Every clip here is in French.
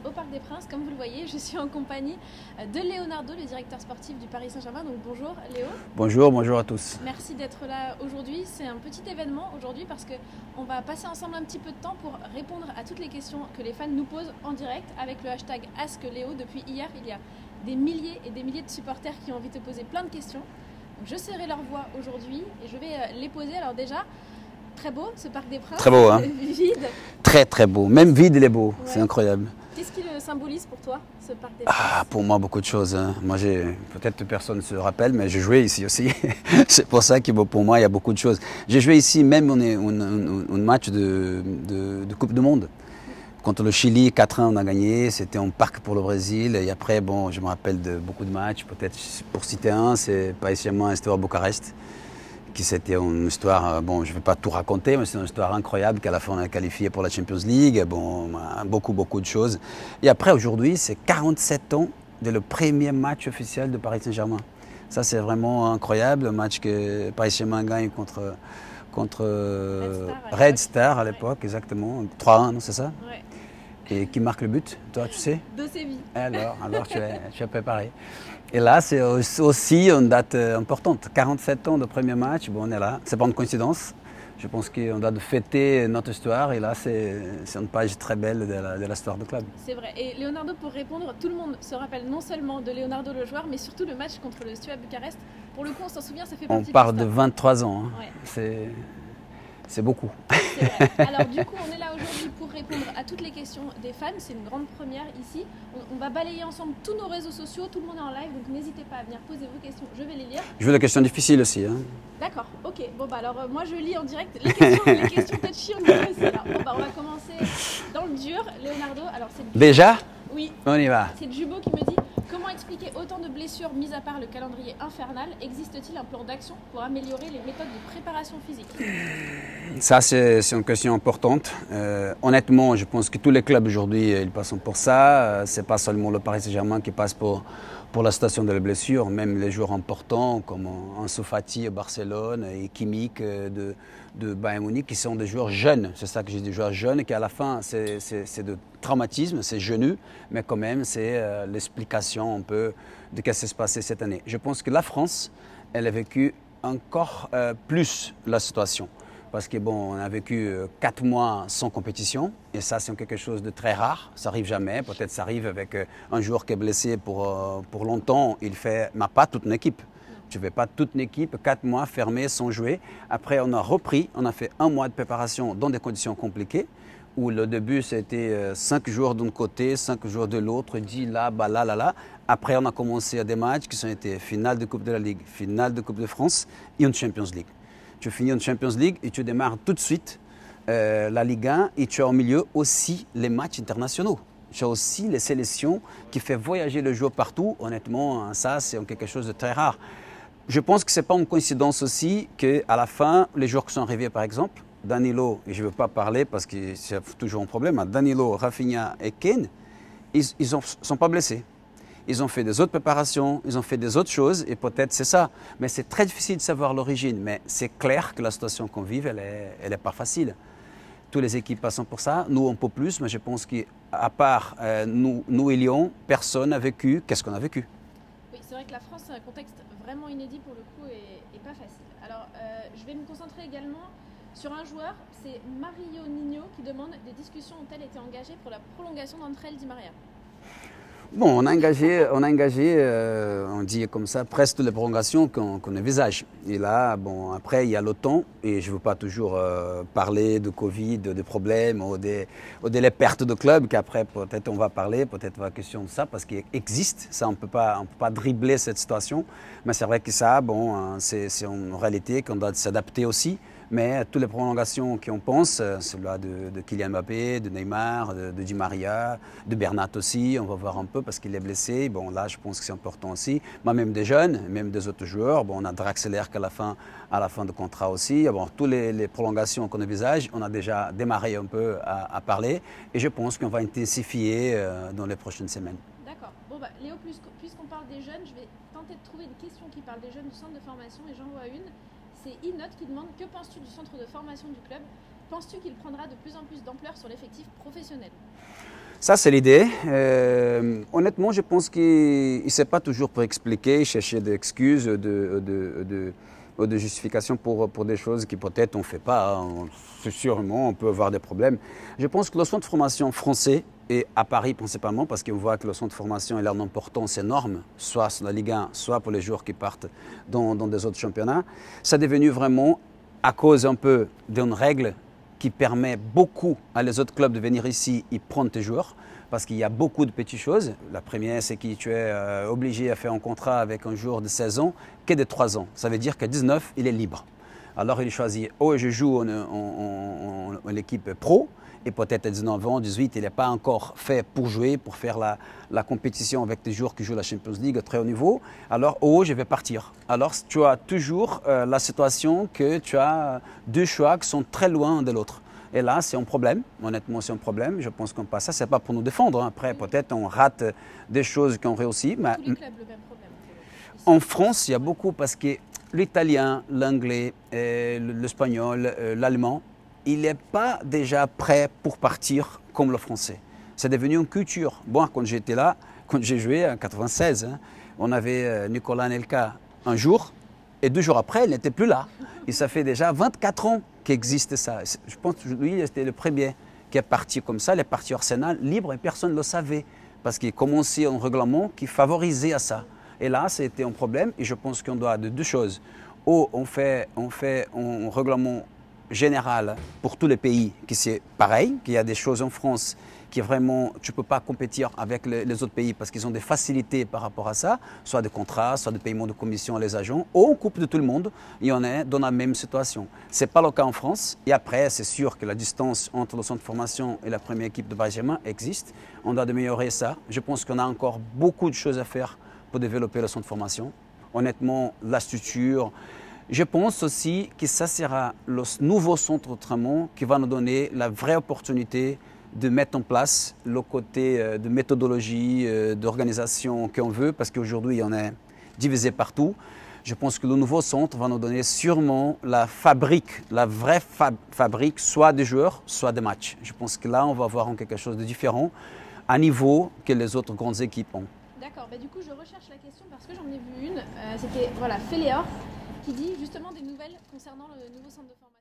au Parc des Princes. Comme vous le voyez, je suis en compagnie de Leonardo, le directeur sportif du Paris Saint-Germain. Donc bonjour Léo. Bonjour, bonjour à tous. Merci d'être là aujourd'hui. C'est un petit événement aujourd'hui parce qu'on va passer ensemble un petit peu de temps pour répondre à toutes les questions que les fans nous posent en direct avec le hashtag AskLéo. Depuis hier, il y a des milliers et des milliers de supporters qui ont envie de te poser plein de questions. Donc, je serai leur voix aujourd'hui et je vais les poser. Alors déjà, très beau ce Parc des Princes. Très beau, hein. Vide. Très très beau. Même vide, il est beau. Ouais. C'est incroyable. Qu'est-ce qui le symbolise pour toi, ce Parc des Princes? Pour moi, beaucoup de choses. Hein. Moi, peut-être personne ne se rappelle, mais j'ai joué ici aussi. C'est pour ça que pour moi, il y a beaucoup de choses. J'ai joué ici, même un match de Coupe du Monde. Contre le Chili, 4-1, on a gagné. C'était en parc pour le Brésil. Et après, bon, je me rappelle de beaucoup de matchs. Peut-être pour citer un, c'est pas seulement un histoire Bucarest. Qui c'était une histoire, bon, je ne vais pas tout raconter, mais c'est une histoire incroyable qu'à la fin on a qualifié pour la Champions League, bon, beaucoup de choses. Et après aujourd'hui, c'est 47 ans de le premier match officiel de Paris Saint-Germain. Ça c'est vraiment incroyable, le match que Paris Saint-Germain gagne contre Red Star à l'époque, exactement, 3-1, non c'est ça? Ouais. Et qui marque le but, toi tu sais? De Séville. Alors tu es préparé. Et là, c'est aussi une date importante. 47 ans de premier match, bon, on est là. Ce n'est pas une coïncidence. Je pense qu'on doit fêter notre histoire. Et là, c'est une page très belle de l'histoire du club. C'est vrai. Et Leonardo, pour répondre, tout le monde se rappelle non seulement de Leonardo le joueur, mais surtout le match contre le Steaua Bucarest. Pour le coup, on s'en souvient, ça fait partie de l'histoire. On parle de 23 ans. Hein. Ouais. C'est beaucoup. C'est vrai. Alors du coup, on est là aujourd'hui pour répondre à toutes les questions des fans. C'est une grande première ici. On va balayer ensemble tous nos réseaux sociaux. Tout le monde est en live, donc n'hésitez pas à venir poser vos questions. Je vais les lire. Je veux des questions difficiles aussi. Hein. D'accord, ok. Bon bah alors moi je lis en direct les questions touchy, on y va aussi. Alors, bon, bah, on va commencer dans le dur. Leonardo, alors c'est déjà? Oui. On y va. C'est Jubo qui me dit: comment expliquer autant de blessures, mis à part le calendrier infernal? Existe-t-il un plan d'action pour améliorer les méthodes de préparation physique? Ça, c'est une question importante. Honnêtement, je pense que tous les clubs aujourd'hui, ils passent pour ça. C'est pas seulement le Paris Saint-Germain qui passe pour la situation de la blessure. Même les joueurs importants comme Ansu Fati à Barcelone et Kimmich de Bayern Munich, qui sont des joueurs jeunes. C'est ça que j'ai dit, des joueurs jeunes, et qui à la fin, c'est de traumatisme, c'est genou, mais quand même, c'est l'explication un peu de ce qui s'est passé cette année. Je pense que la France, elle a vécu encore plus la situation. Parce que bon, on a vécu 4 mois sans compétition, et ça c'est quelque chose de très rare, ça arrive jamais. Peut-être ça arrive avec un joueur qui est blessé pour longtemps, mais pas toute une équipe. Tu ne fais pas toute une équipe, 4 mois fermés sans jouer. Après on a repris, on a fait 1 mois de préparation dans des conditions compliquées, où le début c'était 5 jours d'un côté, 5 jours de l'autre, dit là, bah là. Après on a commencé à des matchs qui ont été finale de Coupe de la Ligue, finale de Coupe de France et une Champions League. Tu finis une Champions League et tu démarres tout de suite la Ligue 1, et tu as au milieu aussi les matchs internationaux. Tu as aussi les sélections qui font voyager le joueur partout. Honnêtement, ça c'est quelque chose de très rare. Je pense que ce n'est pas une coïncidence aussi qu'à la fin, les joueurs qui sont arrivés par exemple, Danilo, et je ne veux pas parler parce que c'est toujours un problème, Danilo, Rafinha et Kane, ils ne sont pas blessés. Ils ont fait des autres préparations, ils ont fait des autres choses, et peut-être c'est ça. Mais c'est très difficile de savoir l'origine. Mais c'est clair que la situation qu'on vit, elle est pas facile. Toutes les équipes passent pour ça. Nous, un peu plus, mais je pense qu'à part nous et Lyon, personne n'a vécu. Qu'est-ce qu'on a vécu? Oui, c'est vrai que la France, c'est un contexte vraiment inédit pour le coup et pas facile. Alors, je vais me concentrer également sur un joueur. C'est Mario Nino qui demande: des discussions ont-elles été engagées pour la prolongation d'entre elles, Di Maria? Bon, on a engagé, on dit comme ça, presque toutes les prolongations qu'on envisage. Et là, bon, après, il y a le temps, et je ne veux pas toujours parler de Covid, de problèmes ou des pertes de clubs, qu'après, peut-être on va parler, peut-être on va question de ça, parce qu'il existe, ça, on ne peut pas dribbler cette situation. Mais c'est vrai que ça, bon, c'est une réalité qu'on doit s'adapter aussi. Mais toutes les prolongations qu'on pense, celle-là de Kylian Mbappé, de Neymar, de Di Maria, de Bernat aussi, on va voir un peu parce qu'il est blessé. Bon, là, je pense que c'est important aussi. Mais même des jeunes, même des autres joueurs. Bon, on a Draxler à la fin de contrat aussi. Bon, toutes les prolongations qu'on envisage, on a déjà démarré un peu à parler. Et je pense qu'on va intensifier dans les prochaines semaines. D'accord. Bon, bah, Léo, puisqu'on parle des jeunes, je vais tenter de trouver une question qui parle des jeunes du centre de formation, et j'en vois une. C'est Inot qui demande: que penses-tu du centre de formation du club? Penses-tu qu'il prendra de plus en plus d'ampleur sur l'effectif professionnel? Ça, c'est l'idée. Honnêtement, je pense qu'il ne sait pas toujours pour expliquer, chercher des excuses, ou de justifications pour des choses qui peut-être on ne fait pas. Hein. Sûrement, on peut avoir des problèmes. Je pense que le centre de formation français, et à Paris principalement, parce qu'on voit que le centre de formation a une importance énorme, soit sur la Ligue 1, soit pour les joueurs qui partent dans des autres championnats, ça est devenu vraiment, à cause un peu d'une règle qui permet beaucoup à les autres clubs de venir ici et prendre tes joueurs, parce qu'il y a beaucoup de petites choses. La première, c'est que tu es obligé à faire un contrat avec un joueur de 16 ans que de 3 ans. Ça veut dire qu'à 19, il est libre. Alors il choisit, je joue en équipe pro, et peut-être à 19 ans, 18, il n'est pas encore fait pour jouer, pour faire la compétition avec des joueurs qui jouent la Champions League à très haut niveau. Alors, je vais partir. Alors, tu as toujours la situation que tu as deux choix qui sont très loin de l'autre. Et là, c'est un problème. Honnêtement, c'est un problème. Je pense qu'on passe ça. Ce n'est pas pour nous défendre. Après, peut-être on rate des choses qu'on réussit. Mais tous les clubs, le même problème. En France, il y a beaucoup parce que l'italien, l'anglais, l'espagnol, l'allemand, il n'est pas déjà prêt pour partir comme le français. C'est devenu une culture. Bon, quand j'étais là, quand j'ai joué en 96, on avait Nicolas Anelka un jour et 2 jours après, il n'était plus là. Et ça fait déjà 24 ans qu'existe ça. Je pense que lui, c'était le premier qui est parti comme ça. Il est parti Arsenal libre et personne ne le savait parce qu'il commençait un règlement qui favorisait à ça. Et là, c'était un problème et je pense qu'on doit de 2 choses. Ou on fait un règlement général pour tous les pays qui c'est pareil, qu'il y a des choses en France qui vraiment, tu ne peux pas compétir avec les autres pays parce qu'ils ont des facilités par rapport à ça, soit de contrats, soit de paiement de commission à les agents, ou on coupe de tout le monde et on est dans la même situation. Ce n'est pas le cas en France et après, c'est sûr que la distance entre le centre de formation et la première équipe de Paris Saint-Germain existe. On doit améliorer ça. Je pense qu'on a encore beaucoup de choses à faire pour développer le centre de formation. Honnêtement, la structure. Je pense aussi que ça sera le nouveau centre d'entraînement qui va nous donner la vraie opportunité de mettre en place le côté de méthodologie, d'organisation qu'on veut, parce qu'aujourd'hui, on est divisé partout. Je pense que le nouveau centre va nous donner sûrement la fabrique, la vraie fabrique, soit des joueurs, soit des matchs. Je pense que là, on va avoir quelque chose de différent à niveau que les autres grandes équipes ont. D'accord, du coup, je recherche la question parce que j'en ai vu une. C'était Féléor qui dit justement des nouvelles concernant le nouveau centre de formation.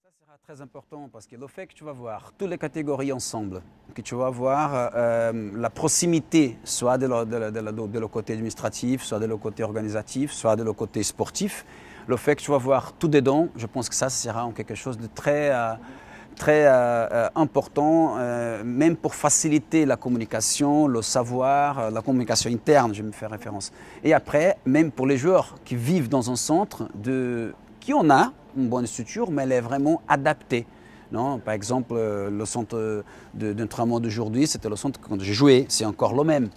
Ça sera très important parce que le fait que tu vas voir toutes les catégories ensemble, que tu vas voir la proximité, soit de le côté administratif, soit de le côté organisatif, soit de le côté sportif, le fait que tu vas voir tout dedans, je pense que ça sera quelque chose de très important, même pour faciliter la communication, le savoir, la communication interne, je me fais référence. Et après, même pour les joueurs qui vivent dans un centre, qui en a une bonne structure, mais elle est vraiment adaptée. Non, par exemple, le centre d'entraînement d'aujourd'hui, c'était le centre quand j'ai joué, c'est encore le même.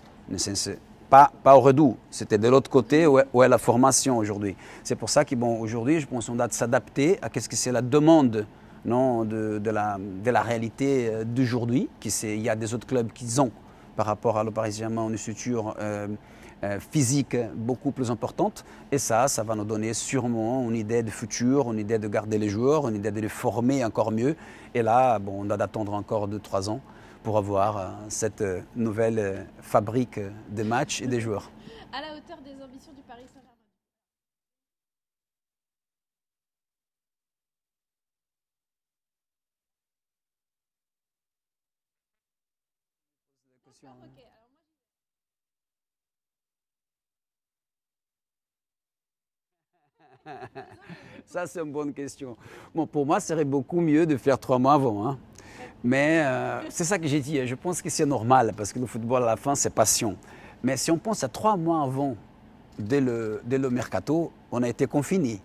Pas au Redoux, c'était de l'autre côté où est la formation aujourd'hui. C'est pour ça qu'aujourd'hui, je pense qu'on doit s'adapter à ce que c'est la demande de la réalité d'aujourd'hui. Il y a des autres clubs qui ont, par rapport à le Paris Saint-Germain, une structure physique beaucoup plus importante. Et ça va nous donner sûrement une idée de futur, une idée de garder les joueurs, une idée de les former encore mieux. Et là, on doit attendre encore 2-3 ans pour avoir cette nouvelle fabrique de matchs et des joueurs. À la hauteur des ambitions du Paris Saint-Germain. Okay. Ça, c'est une bonne question. Bon, pour moi, ce serait beaucoup mieux de faire 3 mois avant. Hein. Mais c'est ça que j'ai dit. Je pense que c'est normal parce que le football, à la fin, c'est passion. Mais si on pense à 3 mois avant, dès le mercato, on a été confinés.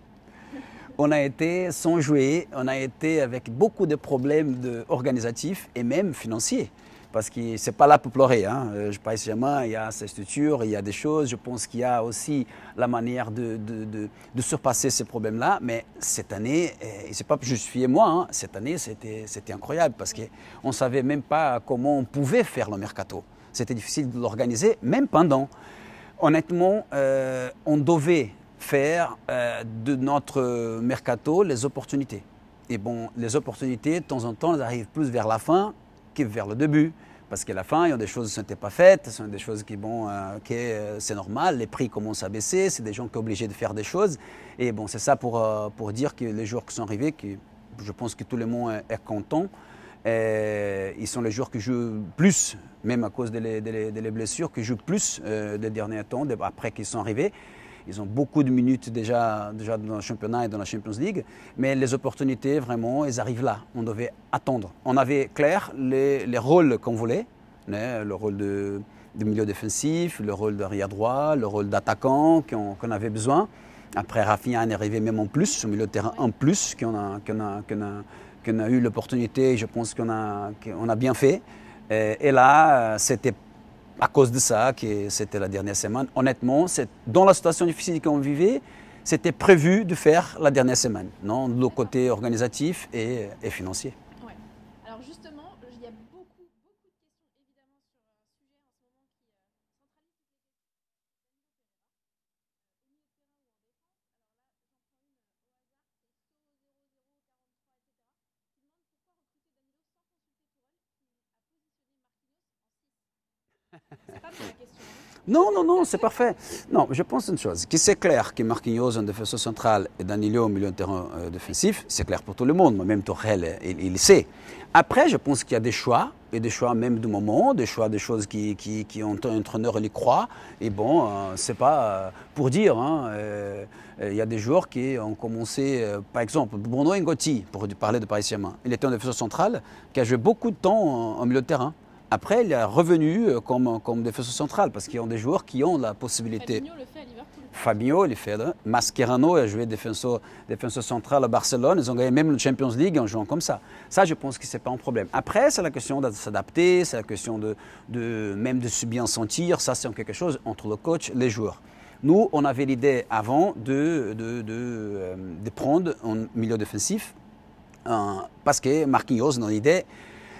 On a été sans jouer, on a été avec beaucoup de problèmes organisatifs et même financiers. Parce que ce n'est pas là pour pleurer. Hein. Je pense il y a ces structures, il y a des choses. Je pense qu'il y a aussi la manière de surpasser ces problèmes-là. Mais cette année, et ce n'est pas pour justifier moi, hein, cette année, c'était incroyable parce qu'on ne savait même pas comment on pouvait faire le mercato. C'était difficile de l'organiser, même pendant. Honnêtement, on devait faire de notre mercato les opportunités. Et bon, les opportunités, de temps en temps, elles arrivent plus vers la fin qui vers le début. Parce qu'à la fin, il y a des choses qui n'étaient pas faites, ce sont des choses qui, bon, c'est normal, les prix commencent à baisser, c'est des gens qui sont obligés de faire des choses. Et bon, c'est ça pour dire que les joueurs qui sont arrivés, je pense que tout le monde est content. Ils sont les joueurs qui jouent plus, même à cause des blessures, qui jouent plus des derniers temps, après qu'ils sont arrivés. Ils ont beaucoup de minutes déjà dans le championnat et dans la Champions League. Mais les opportunités, vraiment, elles arrivent là. On devait attendre. On avait clair les rôles qu'on voulait. Le rôle de milieu défensif, le rôle d'arrière droit, le rôle d'attaquant qu'on avait besoin. Après, Rafinha est arrivé même en plus, au milieu de terrain en plus, qu'on a eu l'opportunité. Je pense qu'on a bien fait. Et là, c'était à cause de ça, que c'était la dernière semaine. Honnêtement, dans la situation difficile qu'on vivait, c'était prévu de faire la dernière semaine, non, le côté organisatif et financier. Ouais. Alors justement, il y a beaucoup de questions évidemment sur un sujet en ce moment qui centralise c'est pas pour la question. Non, non, non, c'est parfait. Non, je pense une chose, que c'est clair que Marquinhos en défenseur central et Danilo au milieu de terrain défensif, c'est clair pour tout le monde, même Tuchel, il le sait. Après, je pense qu'il y a des choix, et des choix même du moment, des choix, des choses qui ont un entraîneur, il y croit. Et bon, c'est pas pour dire, hein, il y a des joueurs qui ont commencé, par exemple, Bruno Ngotti, pour parler de Paris Saint-Germain, il était un défenseur central qui a joué beaucoup de temps en milieu de terrain. Après, il est revenu comme défenseur central parce qu'il y a des joueurs qui ont la possibilité. Fabinho le fait à Liverpool. Fabinho le fait. Mascherano a joué défenseur central à Barcelone. Ils ont gagné même le Champions League en jouant comme ça. Ça, je pense que ce n'est pas un problème. Après, c'est la question de s'adapter, c'est la question même de se bien sentir. Ça, c'est quelque chose entre le coach et les joueurs. Nous, on avait l'idée avant de prendre un milieu défensif parce que Marquinhos, dans l'idée.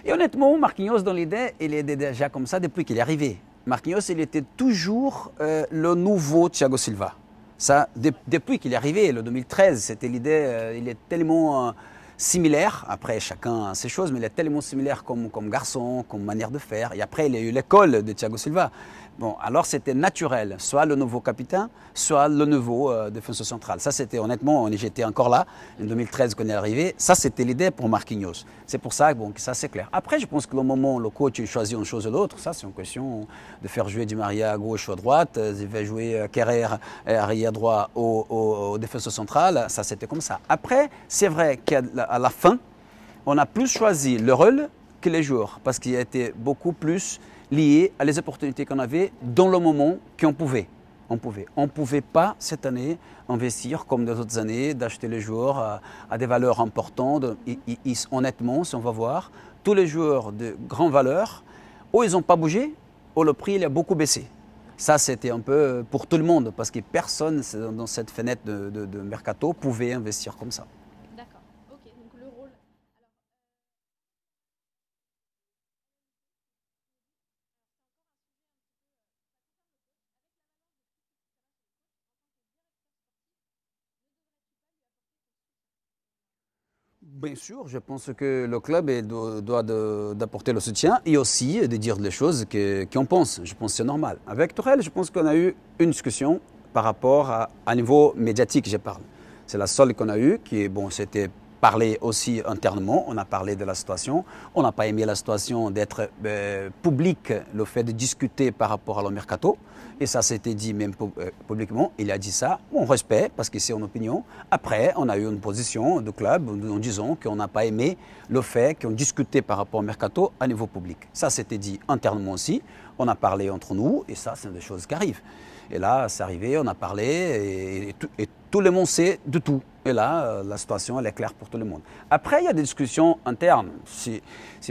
Et honnêtement, Marquinhos, dans l'idée, il est déjà comme ça depuis qu'il est arrivé. Marquinhos, il était toujours le nouveau Thiago Silva. Ça, depuis qu'il est arrivé, le 2013, c'était l'idée, il est tellement similaire. Après, chacun a ses choses, mais il est tellement similaire comme garçon, comme manière de faire. Et après, il a eu l'école de Thiago Silva. Bon, alors c'était naturel, soit le nouveau capitaine, soit le nouveau défenseur central. Ça, c'était honnêtement, j'étais encore là, en 2013 quand il est arrivé. Ça, c'était l'idée pour Marquinhos. C'est pour ça que ça, c'est clair. Après, je pense que le moment où le coach choisit une chose ou l'autre, ça, c'est une question de faire jouer Di Maria à gauche ou à droite. Il va jouer Kerrer arrière droit au défenseur central. Ça, c'était comme ça. Après, c'est vrai qu'à la fin, on a plus choisi le rôle que les joueurs, parce qu'il a été beaucoup plus lié à les opportunités qu'on avait dans le moment qu'on pouvait. On ne pouvait pas cette année investir comme les autres années, d'acheter les joueurs à des valeurs importantes. Honnêtement, si on va voir, tous les joueurs de grande valeur, ou ils n'ont pas bougé, ou le prix il a beaucoup baissé. Ça, c'était un peu pour tout le monde, parce que personne dans cette fenêtre de mercato pouvait investir comme ça. D'accord, ok, donc le rôle. Bien sûr, je pense que le club doit d'apporter le soutien et aussi de dire les choses qu'on pense. Je pense que c'est normal. Avec Tuchel, je pense qu'on a eu une discussion par rapport à niveau médiatique, je parle. C'est la seule qu'on a eue, qui, bon, c'était parlé aussi internement, on a parlé de la situation. On n'a pas aimé la situation d'être public, le fait de discuter par rapport à le mercato. Et ça s'était dit même publiquement. Il a dit ça, on respecte parce que c'est une opinion. Après, on a eu une position de club en disant qu'on n'a pas aimé le fait qu'on discutait par rapport au mercato à niveau public. Ça s'était dit internement aussi. On a parlé entre nous et ça, c'est des choses qui arrivent. Et là, c'est arrivé, on a parlé et tout le monde sait de tout. Et là, la situation, elle est claire pour tout le monde. Après, il y a des discussions internes. Si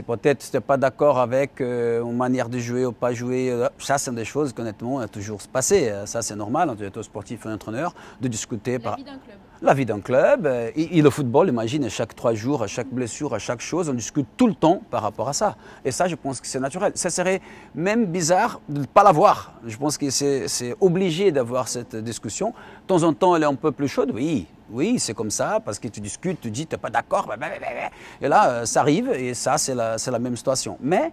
peut-être tu n'es pas d'accord avec une manière de jouer ou pas jouer, ça, c'est des choses qu'honnêtement, il a toujours passé. Ça, c'est normal, entre un sportif et un entraîneur, de discuter. La vie d'un club. la vie d'un club et le football, imagine, à chaque 3 jours, à chaque blessure, à chaque chose, on discute tout le temps par rapport à ça. Et ça, je pense que c'est naturel. Ça serait même bizarre de ne pas l'avoir. Je pense que c'est obligé d'avoir cette discussion. De temps en temps, elle est un peu plus chaude, oui. Oui, c'est comme ça, parce que tu discutes, tu dis, tu n'es pas d'accord. Et là, ça arrive, et ça, c'est la même situation. Mais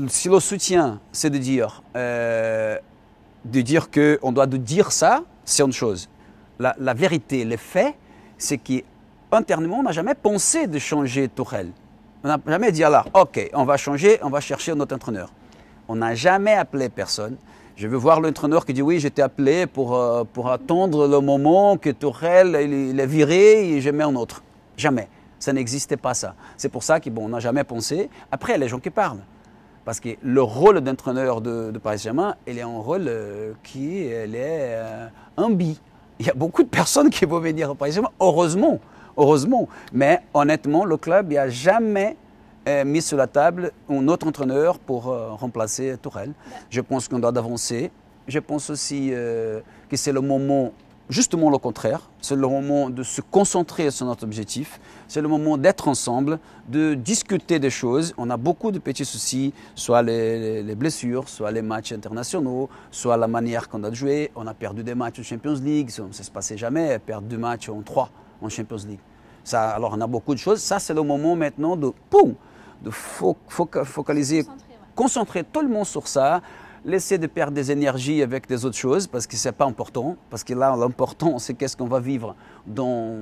si le soutien, c'est de dire qu'on doit dire ça, c'est une chose. La vérité, les faits, c'est qu'internement, on n'a jamais pensé de changer Tourelle. On n'a jamais dit, alors, ok, on va changer, on va chercher notre entraîneur. On n'a jamais appelé personne. Je veux voir l'entraîneur qui dit, oui, j'étais appelé pour attendre le moment que Tourelle il est viré et je mets un autre. Jamais. Ça n'existait pas ça. C'est pour ça qu'on n'a jamais pensé. Après, il y a les gens qui parlent. Parce que le rôle d'entraîneur de Paris Saint-Germain, il est un rôle qui est ambi. Il y a beaucoup de personnes qui vont venir au Paris Saint-Germain, heureusement. Mais honnêtement, le club n'a jamais mis sur la table un autre entraîneur pour remplacer Tourelle. Je pense qu'on doit avancer. Je pense aussi que c'est le moment, justement le contraire, c'est le moment de se concentrer sur notre objectif. C'est le moment d'être ensemble, de discuter des choses. On a beaucoup de petits soucis, soit les blessures, soit les matchs internationaux, soit la manière qu'on a de jouer. On a perdu des matchs en Champions League, ça ne se passait jamais, perdre 2 matchs en 3 en Champions League. Ça, alors on a beaucoup de choses. Ça, c'est le moment maintenant de focaliser, concentrer tout le monde sur ça. Laisser de perdre des énergies avec des autres choses parce que ce n'est pas important. Parce que là, l'important, c'est qu'est-ce qu'on va vivre dans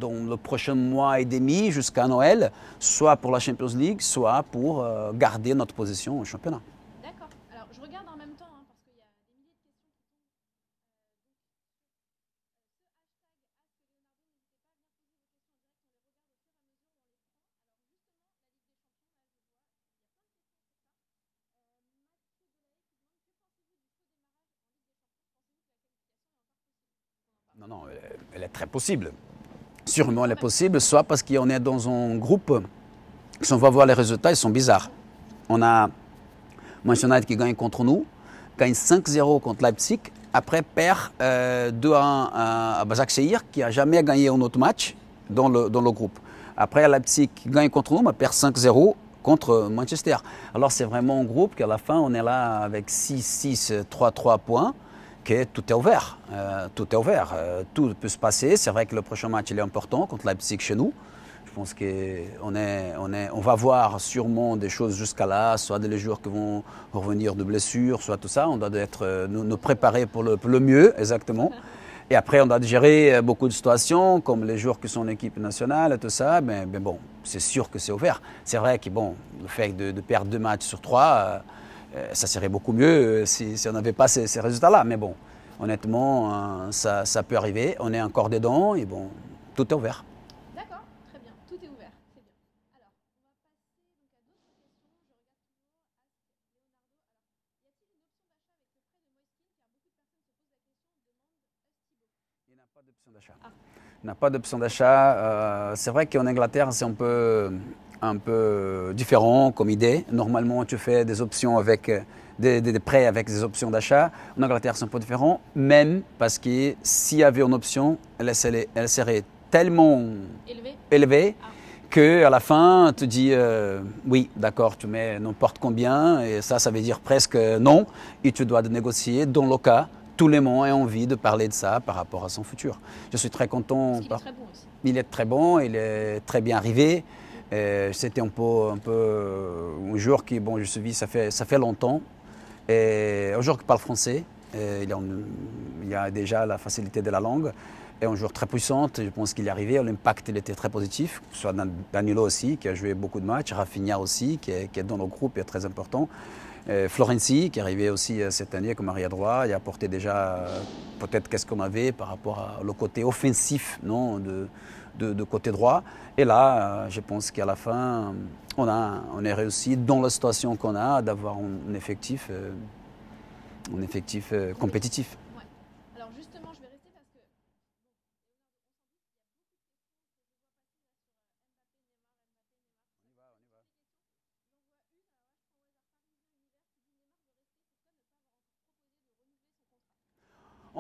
le prochain mois et demi jusqu'à Noël, soit pour la Champions League, soit pour garder notre position au championnat. D'accord. Alors, je regarde en même temps, hein, parce qu'il y a des milliers de questions qui tombent. Non, elle est très possible. Sûrement, elle est possible, soit parce qu'on est dans un groupe, si on va voir les résultats, ils sont bizarres. On a Manchester United qui gagne contre nous, gagne 5-0 contre Leipzig, après perd 2-1 à Başakşehir, qui n'a jamais gagné un autre match dans le groupe. Après, Leipzig gagne contre nous, mais perd 5-0 contre Manchester. Alors, c'est vraiment un groupe qu'à la fin, on est là avec 6-6, 3-3 points. Que tout est ouvert. Tout est ouvert. Tout peut se passer. C'est vrai que le prochain match il est important contre Leipzig chez nous. Je pense qu'on va voir sûrement des choses jusqu'à là, soit des joueurs qui vont revenir de blessures, soit tout ça. On doit nous préparer pour le mieux, exactement. Et après, on doit gérer beaucoup de situations, comme les joueurs qui sont en équipe nationale et tout ça. Mais bon, c'est sûr que c'est ouvert. C'est vrai que bon, le fait de perdre 2 matchs sur 3, ça serait beaucoup mieux si on n'avait pas ces résultats-là. Mais bon, honnêtement, ça peut arriver. On est encore dedans et bon, tout est ouvert. D'accord, très bien. Tout est ouvert. C'est bien. Alors, on va passer donc à d'autres questions. Je regarde toujours Leonardo. Alors, y a-t-il une option d'achat avec le prêt de Moiskin? Car beaucoup de personnes se posent la question, demande Thibaut. Il n'a pas d'option d'achat. Il n'a pas d'option d'achat. C'est vrai qu'en Angleterre, c'est un peu différent comme idée. Normalement, tu fais des options avec des prêts avec des options d'achat. En Angleterre, c'est un peu différent, même parce que s'il y avait une option, elle serait tellement élevée qu'à la fin, tu dis oui, d'accord, tu mets n'importe combien, et ça veut dire presque non, et tu dois négocier dans le cas. Tout le monde a envie de parler de ça par rapport à son futur. Je suis très content. Il est très bon aussi. Il est très bon, il est très bien arrivé. C'était un joueur qui, bon, je suis ça fait longtemps. Et un joueur qui parle français. Il y a déjà la facilité de la langue. Et un joueur très puissant, je pense qu'il est arrivé. L'impact il était très positif. Soit Danilo aussi, qui a joué beaucoup de matchs. Rafinha aussi, qui est dans le groupe et est très important. Florenzi, qui est arrivé aussi cette année comme arrière droit, il a apporté déjà peut-être qu'est-ce qu'on avait par rapport au côté offensif non, de côté droit. Et là, je pense qu'à la fin, on est réussi dans la situation qu'on a d'avoir un effectif compétitif. Ouais. Alors justement, je vais rester parce que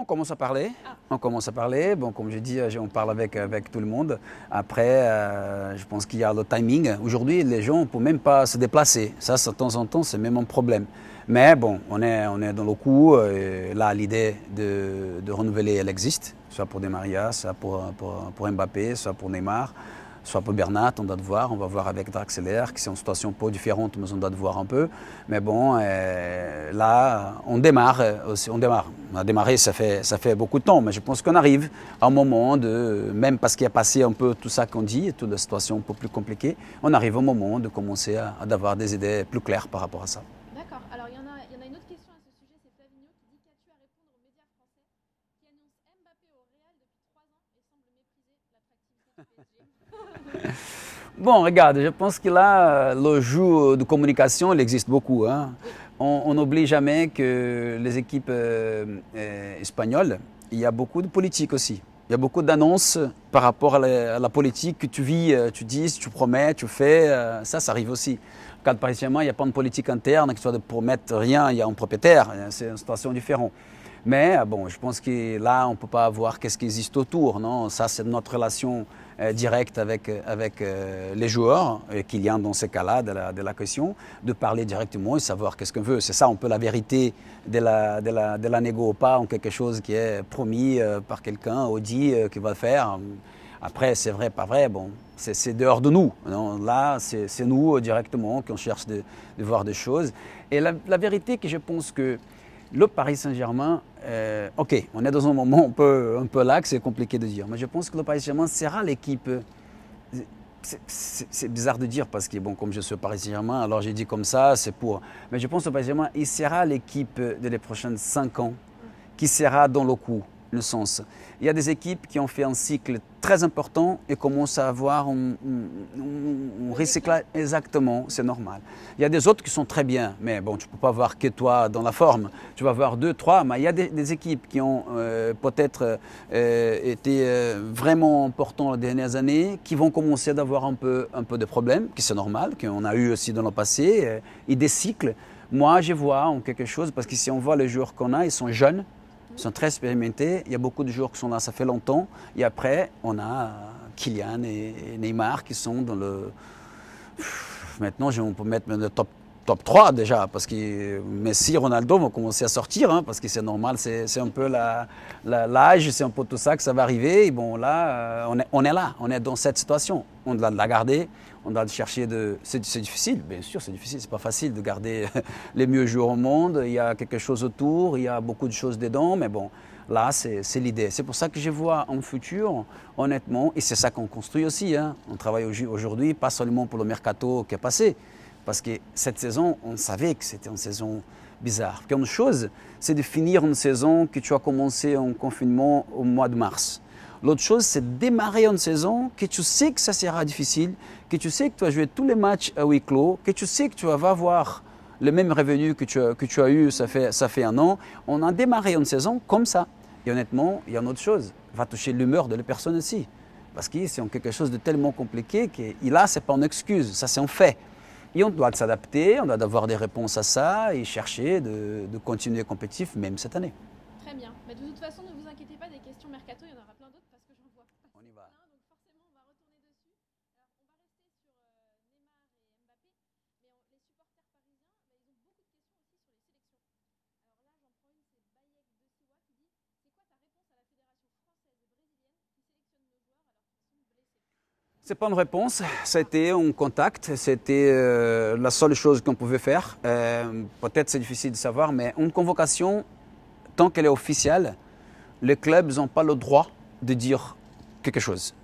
On commence à parler. Ah. On commence à parler. Bon, comme je dis, on parle avec tout le monde. Après, je pense qu'il y a le timing. Aujourd'hui, les gens ne peuvent même pas se déplacer. Ça, de temps en temps, c'est même un problème. Mais bon, on est dans le coup. Et là, l'idée de renouveler, elle existe. Soit pour Di Maria, soit pour Mbappé, soit pour Neymar, soit pour Bernat, on doit voir. On va voir avec Draxler, qui c'est une situation un peu différente, mais on doit voir un peu. Mais bon, là, on démarre aussi. On a démarré, ça fait beaucoup de temps, mais je pense qu'on arrive à un moment même parce qu'il y a passé un peu tout ça qu'on dit, toute la situation un peu plus compliquée, on arrive au moment de commencer à avoir des idées plus claires par rapport à ça. D'accord. Alors, il y en a une autre question à ce sujet, c'est Flavigno qui dit: qu'as-tu à répondre aux médias français qui annoncent Mbappé au Real depuis 3 ans et semblent mépriser l'attractivité du PSG? Bon, regarde, je pense que là, le jeu de communication, il existe beaucoup. Hein. On n'oublie jamais que les équipes espagnoles, il y a beaucoup de politique aussi. Il y a beaucoup d'annonces par rapport à la politique que tu vis, tu dis, tu promets, tu fais. Ça arrive aussi. Quand Paris Saint-Germain, il n'y a pas de politique interne, que tu dois promettre rien, il y a un propriétaire. C'est une situation différente. Mais bon, je pense que là, on ne peut pas voir qu'est-ce qui existe autour. Non, ça, c'est notre relation directe avec les joueurs, qu'il y a dans ces cas-là de la question, de parler directement et savoir qu'est-ce qu'on veut. C'est ça un peu la vérité de la négo ou pas, en quelque chose qui est promis par quelqu'un ou dit qu'il va faire. Après, c'est vrai, pas vrai, bon, c'est dehors de nous. Non, là, c'est nous directement qu'on cherche de voir des choses. Et la vérité que je pense que le Paris Saint-Germain, ok, on est dans un moment un peu là que c'est compliqué de dire, mais je pense que le Paris Saint-Germain sera l'équipe. C'est bizarre de dire parce que, bon, comme je suis au Paris Saint-Germain, alors j'ai dit comme ça, c'est pour. Mais je pense que le Paris Saint-Germain, il sera l'équipe de les prochaines 5 ans qui sera dans le coup, le sens. Il y a des équipes qui ont fait un cycle très important et commencent à avoir un recyclage. Exactement, c'est normal. Il y a des autres qui sont très bien, mais bon, tu ne peux pas voir que toi dans la forme. Tu vas voir 2, 3, mais il y a des équipes qui ont peut-être été vraiment importantes les dernières années, qui vont commencer à avoir un peu de problèmes, qui c'est normal, qu'on a eu aussi dans le passé, et des cycles. Moi, je vois en quelque chose, parce que si on voit les joueurs qu'on a, ils sont jeunes. Ils sont très expérimentés. Il y a beaucoup de joueurs qui sont là, ça fait longtemps. Et après, on a Kylian et Neymar qui sont dans le. Maintenant, on peut mettre le top 3 déjà, parce que Messi, Ronaldo vont commencer à sortir, hein, parce que c'est normal, c'est un peu l'âge, c'est un peu tout ça que ça va arriver. Et bon, là, on est là, on est dans cette situation. On doit la garder, on doit chercher de. C'est difficile, bien sûr, c'est difficile, c'est pas facile de garder les mieux joueurs au monde. Il y a quelque chose autour, il y a beaucoup de choses dedans, mais bon, là, c'est l'idée. C'est pour ça que je vois un futur, honnêtement, et c'est ça qu'on construit aussi. Hein. On travaille aujourd'hui, pas seulement pour le mercato qui est passé. Parce que cette saison, on savait que c'était une saison bizarre. Une chose, c'est de finir une saison que tu as commencé en confinement au mois de mars. L'autre chose, c'est de démarrer une saison que tu sais que ça sera difficile, que tu sais que tu vas jouer tous les matchs à huis clos, que tu sais que tu vas avoir le même revenu que tu as eu, ça fait 1 an. On a démarré une saison comme ça. Et honnêtement, il y a une autre chose, va toucher l'humeur de la personne aussi. Parce que c'est quelque chose de tellement compliqué que là, ce n'est pas une excuse, ça c'est un fait. Et on doit s'adapter, on doit avoir des réponses à ça et chercher de continuer compétitif même cette année. Très bien. Mais de toute façon, ne vous inquiétez pas, des questions mercato, il y en aura plein d'autres parce que j'en vois pas. On y va. Donc forcément, on va retourner dessus. Alors, on va rester sur Neymar et Mbappé, mais les supporters parisiens, ils ont beaucoup de questions aussi sur les sélections. Alors là, j'en prends une, c'est Bayek de Siwa qui dit: c'est quoi ta réponse à la fédération française et brésilienne qui sélectionne nos joueurs alors qu'ils sont blessés? C'est pas une réponse, c'était un contact, c'était la seule chose qu'on pouvait faire. Peut-être c'est difficile de savoir, mais une convocation, tant qu'elle est officielle, les clubs n'ont pas le droit de dire quelque chose.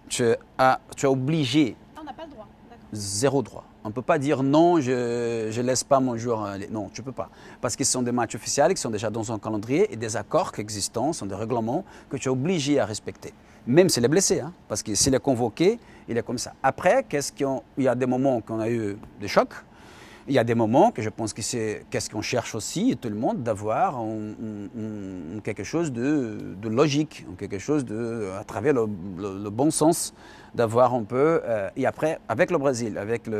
Tu es obligé. On n'a pas le droit, d'accord. 0 droit. On ne peut pas dire non, je ne laisse pas mon joueur aller. Non, tu ne peux pas. Parce que ce sont des matchs officiels qui sont déjà dans un calendrier et des accords existants, sont des règlements que tu es obligé à respecter. Même s'il est blessé, hein, parce que s'il est convoqué, il est comme ça. Après, il y a des moments qu'on a eu des chocs. Il y a des moments que je pense que c'est qu'est-ce qu'on cherche aussi, tout le monde, d'avoir quelque chose de logique, quelque chose à travers le bon sens, d'avoir un peu. Et après, avec le Brésil, avec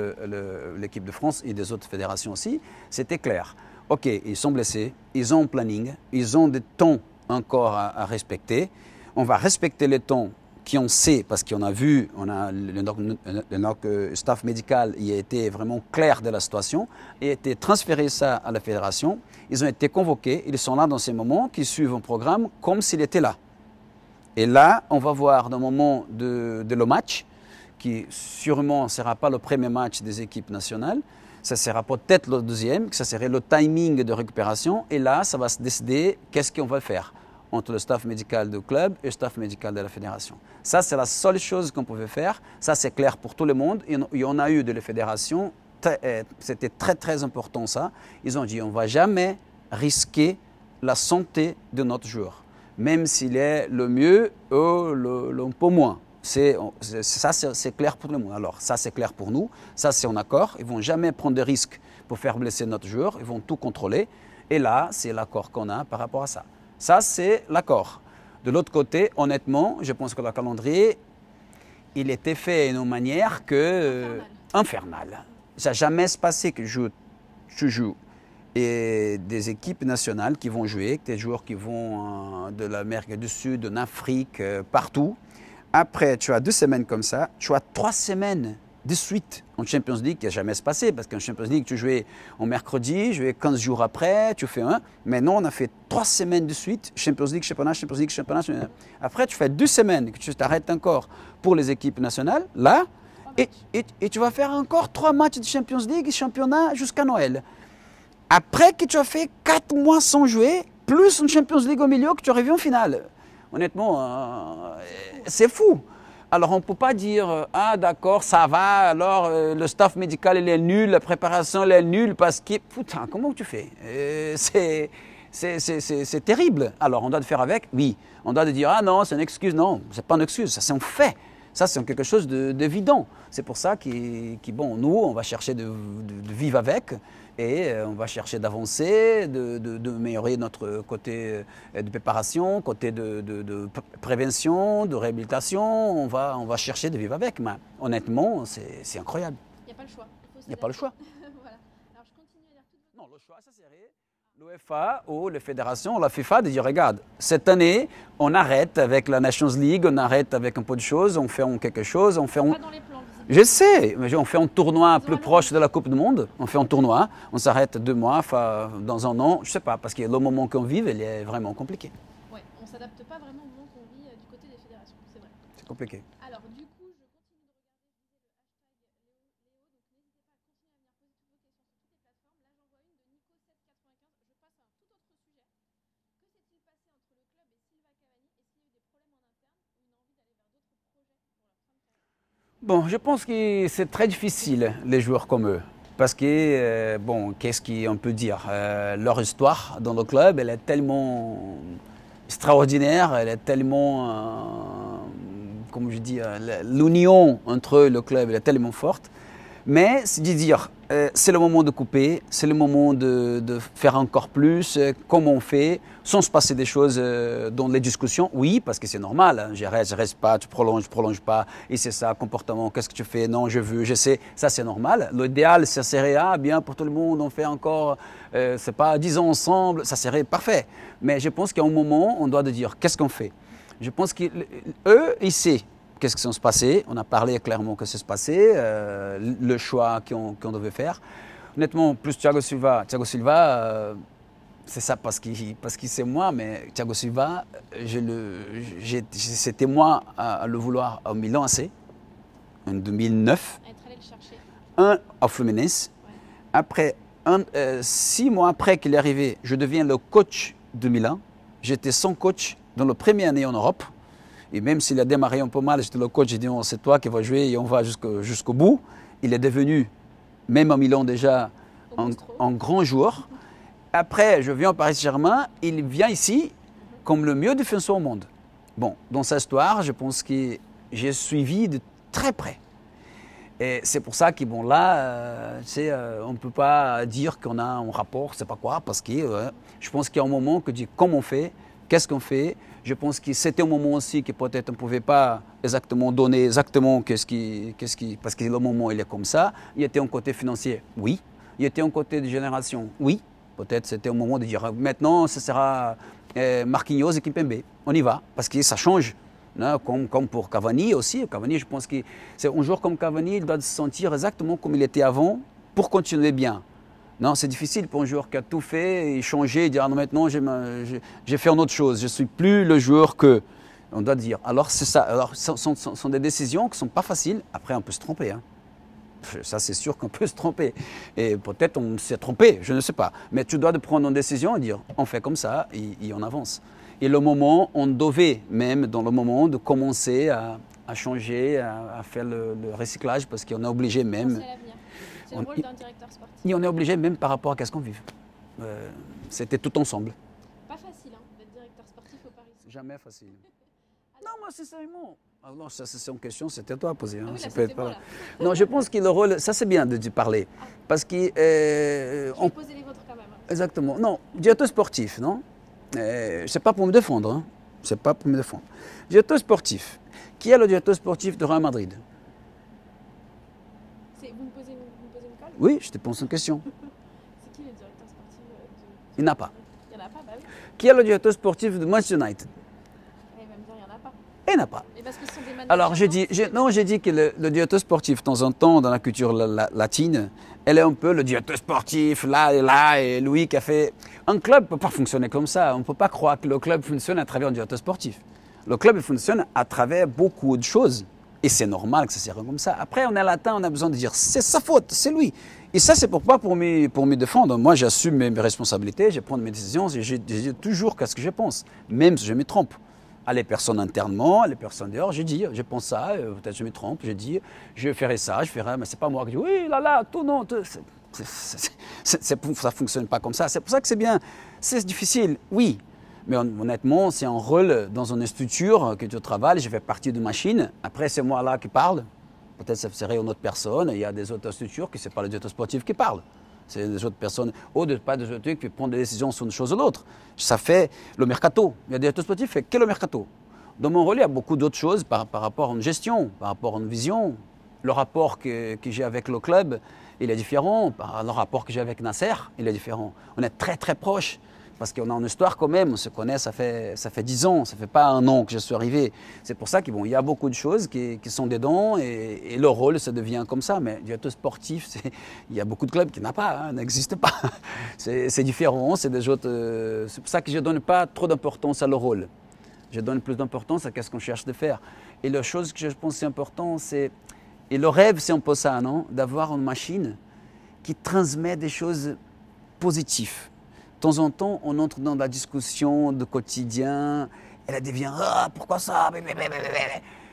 l'équipe de France et des autres fédérations aussi, c'était clair. OK, ils sont blessés, ils ont un planning, ils ont des temps encore à respecter. On va respecter les temps qu'on sait, parce qu'on a vu, le staff médical il a été vraiment clair de la situation et a été transféré ça à la fédération. Ils ont été convoqués, ils sont là dans ces moments qui suivent un programme comme s'il était là. Et là, on va voir dans le moment de le match, qui sûrement ne sera pas le premier match des équipes nationales, ça sera peut-être le deuxième, que ça serait le timing de récupération. Et là, ça va se décider qu'est-ce qu'on va faire entre le staff médical du club et le staff médical de la fédération. Ça, c'est la seule chose qu'on pouvait faire. Ça, c'est clair pour tout le monde. Il y en a eu de la fédération. C'était très, très important ça. Ils ont dit, on ne va jamais risquer la santé de notre joueur, même s'il est le mieux ou un peu moins. Ça, c'est clair pour tout le monde. Alors, ça, c'est clair pour nous. Ça, c'est en accord. Ils ne vont jamais prendre de risques pour faire blesser notre joueur. Ils vont tout contrôler. Et là, c'est l'accord qu'on a par rapport à ça. Ça, c'est l'accord. De l'autre côté, honnêtement, je pense que le calendrier, il était fait d'une manière infernale. Ça n'a jamais se passé que tu joues et des équipes nationales qui vont jouer, des joueurs qui vont de l'Amérique du Sud, en Afrique, partout. Après, tu as 2 semaines comme ça, tu as 3 semaines de suite en Champions League qui n'a jamais se passé, parce qu'en Champions League, tu jouais en mercredi, tu jouais 15 jours après, tu fais un. Mais non, on a fait 3 semaines de suite, Champions League, championnat, Champions League, championnat. Après, tu fais 2 semaines que tu t'arrêtes encore pour les équipes nationales, là, et tu vas faire encore 3 matchs de Champions League et championnat jusqu'à Noël. Après que tu as fait 4 mois sans jouer, plus une Champions League au milieu que tu arrives en finale. Honnêtement, c'est fou. Alors, on ne peut pas dire « Ah, d'accord, ça va, alors le staff médical, il est nul, la préparation, elle est nulle, parce que… » Putain, comment tu fais? C'est terrible. Alors, on doit le faire avec? Oui. On doit dire « Ah non, c'est une excuse. » Non, ce n'est pas une excuse, ça c'est un fait. Ça, c'est quelque chose d'évident. C'est pour ça bon, nous, on va chercher de vivre avec et on va chercher d'avancer, d'améliorer notre côté de préparation, côté de prévention, de réhabilitation. On va chercher de vivre avec. Mais honnêtement, c'est incroyable. Il n'y a pas le choix. Il n'y a pas le choix. Voilà. Alors, je continue à lire tout. Non, le choix, ça serait l'UEFA ou la fédération, la FIFA, de dire, regarde, cette année, on arrête avec la Nations League, on arrête avec un peu de choses, on fait quelque chose, on fait… Pas dans les plans, visiblement. Je sais, mais on fait un tournoi plus proche de la Coupe du Monde, on fait un tournoi, on s'arrête 2 mois, dans un an, je ne sais pas, parce que le moment qu'on vit, il est vraiment compliqué. Oui, on ne s'adapte pas vraiment au moment qu'on vit du côté des fédérations, c'est vrai. C'est compliqué. Alors, du coup, je continue de regarder Bon, je pense que c'est très difficile, les joueurs comme eux. Parce que, bon, qu'est-ce qu'on peut dire? Leur histoire dans le club, elle est tellement extraordinaire, elle est tellement, comme je dis, l'union entre le club, elle est tellement forte. Mais c'est de dire, c'est le moment de couper, c'est le moment de faire encore plus, comment on fait, sans se passer des choses dans les discussions. Oui, parce que c'est normal, hein, je reste pas, tu prolonges pas, et c'est ça, comportement, qu'est-ce que tu fais, non, je veux, je sais, ça c'est normal. L'idéal, ça serait, bien pour tout le monde, on fait encore, c'est pas 10 ans ensemble, ça serait parfait. Mais je pense qu'à un moment, on doit dire, qu'est-ce qu'on fait? Je pense qu'eux, ils savent. Qu'est-ce qui s'est passé? On a parlé clairement que c'est passé, le choix qu'on devait faire. Honnêtement, plus Thiago Silva, c'est ça parce qu'il c'est moi, mais Thiago Silva, c'était moi à le vouloir au Milan AC, en 2009. être allé le chercher. Un au Fluminense. Ouais. Après, 6 mois après qu'il est arrivé, je deviens le coach de Milan. J'étais son coach dans la première année en Europe. Et même s'il a démarré un peu mal, j'étais le coach, j'ai dit c'est toi qui vas jouer et on va jusqu'au bout. Il est devenu, même à Milan déjà, un grand joueur. Après, je viens au Paris Saint-Germain, il vient ici comme le meilleur défenseur au monde. Bon, dans sa histoire, je pense que j'ai suivi de très près. Et c'est pour ça que, bon, là, on ne peut pas dire qu'on a un rapport, c'est pas quoi, parce que je pense qu'il y a un moment que dit comment on fait, qu'est-ce qu'on fait. Je pense que c'était un moment aussi que peut-être on ne pouvait pas exactement donner qu'est-ce qui, parce que le moment il est comme ça. Il y était un côté financier, oui. Il y était un côté de génération, oui. Peut-être c'était un moment de dire maintenant, ce sera Marquinhos et Kimpembe. On y va, parce que ça change. Non, comme pour Cavani aussi. Cavani, je pense que c'est un joueur comme Cavani, il doit se sentir exactement comme il était avant pour continuer bien. Non, c'est difficile pour un joueur qui a tout fait et changé et dire ah non, maintenant j'ai fait une autre chose, je ne suis plus le joueur que. On doit dire. Alors c'est ça. Alors ce sont des décisions qui ne sont pas faciles. Après, on peut se tromper. Hein. Ça, c'est sûr qu'on peut se tromper. Et peut-être on s'est trompé, je ne sais pas. Mais tu dois prendre une décision et dire on fait comme ça et on avance. Et le moment, on devait même dans le moment de commencer à changer, à faire le recyclage parce qu'on est obligé même. C'est l'avenir. C'est le rôle d'un directeur sportif. Et on est obligé même par rapport à ce qu'on vit. C'était tout ensemble. Pas facile d'être directeur sportif au Paris. Jamais facile. Non, moi, sincèrement. Alors, ça, c'est une question, c'était toi à poser. Hein. Ah oui, là, ça peut être pas... Non, je pense que le rôle, ça c'est bien de parler. Parce que. Je vais poser les vôtres quand même. Exactement. Non, directeur sportif, non c'est pas pour me défendre. Hein. C'est pas pour me défendre. Directeur sportif. Qui est le directeur sportif de Real Madrid? Vous me posez une colle? Oui, je te pose une question. C'est qui le directeur sportif de... Il n'y en a pas. Il n'y en a pas, bah oui. Qui est le directeur sportif de Manchester United? Il va me dire il n'y en a pas. Il n'y en a pas. Et parce que ce sont des managers. Alors, j'ai dit que le directeur sportif, de temps en temps, dans la culture latine, elle est un peu le directeur sportif, là, et Louis qui a fait... Un club ne peut pas fonctionner comme ça. On ne peut pas croire que le club fonctionne à travers un directeur sportif. Le club fonctionne à travers beaucoup de choses. Et c'est normal que ça soit comme ça. Après, on est latin, on a besoin de dire c'est sa faute, c'est lui. Et ça, c'est pas pour me défendre. Moi, j'assume mes responsabilités, je prends mes décisions, et je dis toujours qu'est-ce que je pense, même si je me trompe. À les personnes internement, à les personnes dehors, j'ai dit, je pense ça, peut-être je me trompe, j'ai dit, je ferai ça, je ferai, mais c'est pas moi qui dis, oui, là, tout non, ça fonctionne pas comme ça. C'est pour ça que c'est bien, c'est difficile, oui. Mais honnêtement, c'est un rôle dans une structure que tu travailles, je fais partie de machine. Après, c'est moi là qui parle. Peut-être que ce serait une autre personne. Il y a des autres structures qui ne sont pas le directeur sportif qui parle. C'est des autres personnes, ou pas des autres qui prennent des décisions sur une chose ou l'autre. Ça fait le mercato. Il y a des directeurs sportifs qui font que le mercato. Dans mon rôle, il y a beaucoup d'autres choses par rapport à une gestion, par rapport à une vision. Le rapport que j'ai avec le club, il est différent. Le rapport que j'ai avec Nasser, il est différent. On est très très proches. Parce qu'on a une histoire quand même, on se connaît, ça fait 10 ans, ça ne fait pas un an que je suis arrivé. C'est pour ça qu'il y a beaucoup de choses qui sont dedans et le rôle, ça devient comme ça. Mais directeur sportif, il y a beaucoup de clubs qui n'ont pas, n'existent pas. C'est différent, c'est des autres. C'est pour ça que je ne donne pas trop d'importance à le rôle. Je donne plus d'importance à ce qu'on cherche de faire. Et la chose que je pense c'est important, c'est. Et le rêve, c'est un peu ça, non? D'avoir une machine qui transmet des choses positives. De temps en temps, on entre dans la discussion de quotidien, elle devient « Ah, pourquoi ça ?»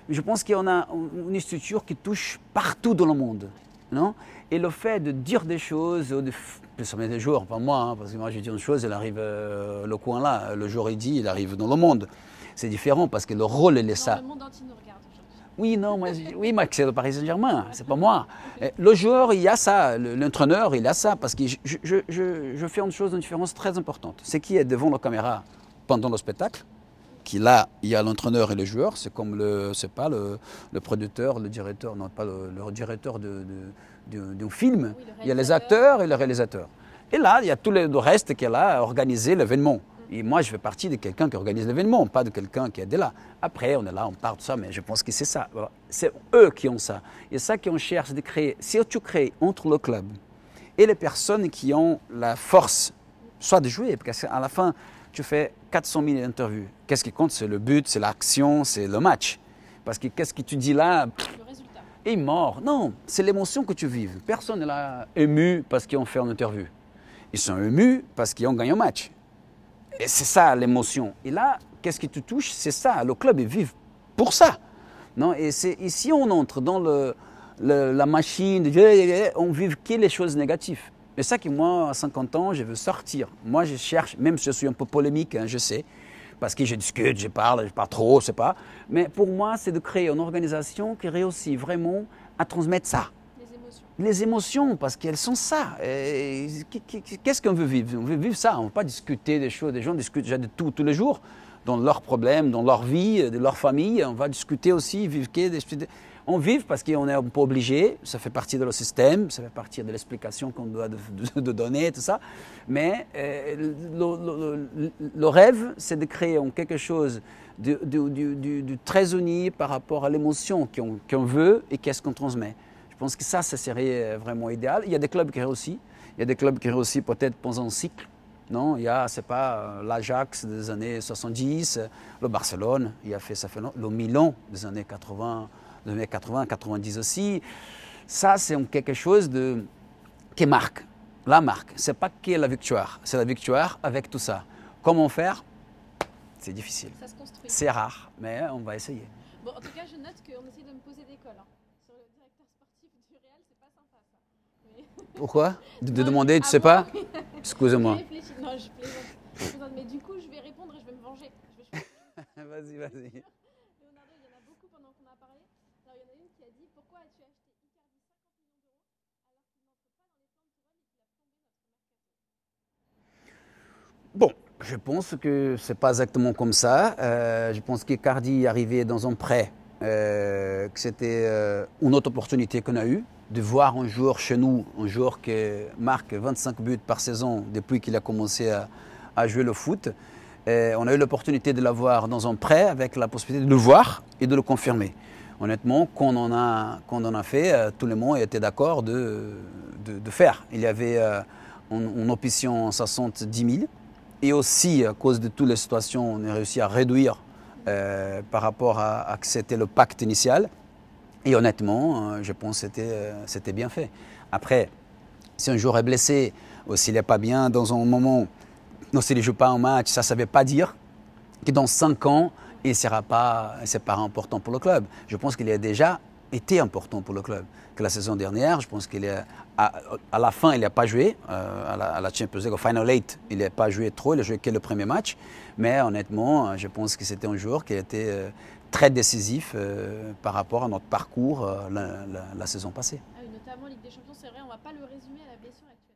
Je pense qu'on a une structure qui touche partout dans le monde. Non? Et le fait de dire des choses, des jours, pas moi, hein, parce que moi je dis une chose, elle arrive le coin là, le jour il dit, il arrive dans le monde. C'est différent parce que le rôle, il est ça. Le monde entier nous regarde aujourd'hui. Oui, non, moi, c'est le Paris Saint-Germain, c'est pas moi. Le joueur, il y a ça, l'entraîneur, il a ça, parce que je fais une chose, une différence très importante. C'est qui est devant la caméra pendant le spectacle, qui là, il y a l'entraîneur et le joueur, c'est comme le producteur, le directeur, non pas le directeur d'un film, oui, il y a les acteurs et le réalisateur. Et là, il y a tout le reste qui est là à organiser l'événement. Et moi, je fais partie de quelqu'un qui organise l'événement, pas de quelqu'un qui est là. Après, on est là, on parle de ça, mais je pense que c'est ça. C'est eux qui ont ça. Et ça qu'on cherche de créer. Si tu crées entre le club et les personnes qui ont la force, soit de jouer, parce qu'à la fin, tu fais 400 000 interviews. Qu'est-ce qui compte? C'est le but, c'est l'action, c'est le match. Parce que qu'est-ce que tu dis là? Le résultat. Et mort. Non, c'est l'émotion que tu vives. Personne n'est là ému parce qu'ils ont fait une interview. Ils sont émus parce qu'ils ont gagné un match. Et c'est ça l'émotion. Et là, qu'est-ce qui te touche? C'est ça. Le club, il vit pour ça. Non? Et si on entre dans la machine, on vit que les choses négatives. C'est ça que moi, à 50 ans, je veux sortir. Moi, je cherche, même si je suis un peu polémique, hein, je sais, parce que je discute, je parle trop, je sais pas. Mais pour moi, c'est de créer une organisation qui réussit vraiment à transmettre ça. Les émotions, parce qu'elles sont ça. Qu'est-ce qu'on veut vivre? On veut vivre ça. On ne veut pas discuter des choses. Les gens discutent déjà de tout, tous les jours, dans leurs problèmes, dans leur vie, de leur famille. On va discuter aussi, vivre des... On vit parce qu'on est un peu obligé, ça fait partie de le système, ça fait partie de l'explication qu'on doit de donner, tout ça. Mais le rêve, c'est de créer quelque chose de très uni par rapport à l'émotion qu'on veut et qu'est-ce qu'on transmet. Je pense que ça serait vraiment idéal. Il y a des clubs qui réussissent. Il y a des clubs qui réussissent peut-être pendant un cycle. Non, il y a, c'est pas l'Ajax des années 70, le Barcelone, ça fait le Milan des années 80, 90 aussi. Ça, c'est quelque chose qui marque, la marque. C'est pas que la victoire, c'est la victoire avec tout ça. Comment faire? C'est difficile. Ça se construit. C'est rare, mais on va essayer. Bon, en tout cas, je note qu'on essaie de me poser des cols. Hein. Sur le directeur sportif du Real, c'est pas sympa ça. Mais... Pourquoi? De demander, tu sais pas? Excusez-moi. Non, je plaisante. Mais du coup, je vais répondre et je vais me venger. Vas-y. Leonardo, il y en a beaucoup pendant qu'on a parlé. Alors, il y en a une qui a dit pourquoi as-tu acheté Icardi 50 millions d'euros alors qu'il n'entre pas dans les plans de Tourelle et qu'il a plombé notre mercato? Bon, je pense que c'est pas exactement comme ça. Je pense qu'Icardi est arrivé dans un prêt, que c'était une autre opportunité qu'on a eue de voir un joueur chez nous, un joueur qui marque 25 buts par saison depuis qu'il a commencé à jouer le foot. On a eu l'opportunité de l'avoir dans un prêt avec la possibilité de le voir et de le confirmer. Honnêtement, quand on en a fait, tout le monde était d'accord de faire. Il y avait une option 70 000 et aussi à cause de toutes les situations, on a réussi à réduire par rapport à que c'était le pacte initial. Et honnêtement, je pense que c'était bien fait. Après, si un joueur est blessé ou s'il n'est pas bien dans un moment, non, s'il ne joue pas un match, ça ne veut pas dire que dans 5 ans, il ne sera pas important pour le club. Je pense qu'il a déjà été important pour le club. Que la saison dernière, je pense qu'il est à la fin, il n'a pas joué. À la Champions League, au Final 8, il n'a pas joué trop, il a joué que le premier match. Mais honnêtement, je pense que c'était un joueur qui a été très décisif par rapport à notre parcours la saison passée. Ah oui, notamment Ligue des Champions, c'est vrai, on ne va pas le résumer à la blessure actuelle.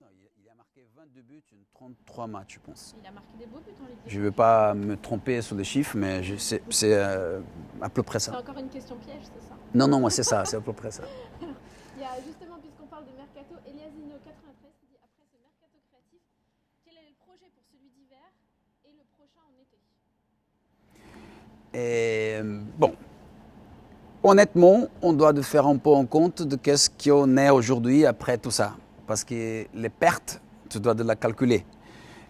Alors, il a marqué 22 buts en 33 matchs, je pense. Il a marqué des beaux buts en Ligue des Champions. Je ne veux pas me tromper sur les chiffres, mais c'est à peu près ça. C'est encore une question piège, c'est ça? Non, moi c'est ça, c'est à peu près ça. Il y a justement, puisqu'on parle de mercato, Eliasino 93 qui dit après ce mercato créatif, quel est le projet pour celui d'hiver et le prochain en été? Et bon, honnêtement, on doit faire un peu en compte de qu'est-ce qu'on est aujourd'hui après tout ça. Parce que les pertes, tu dois de la calculer.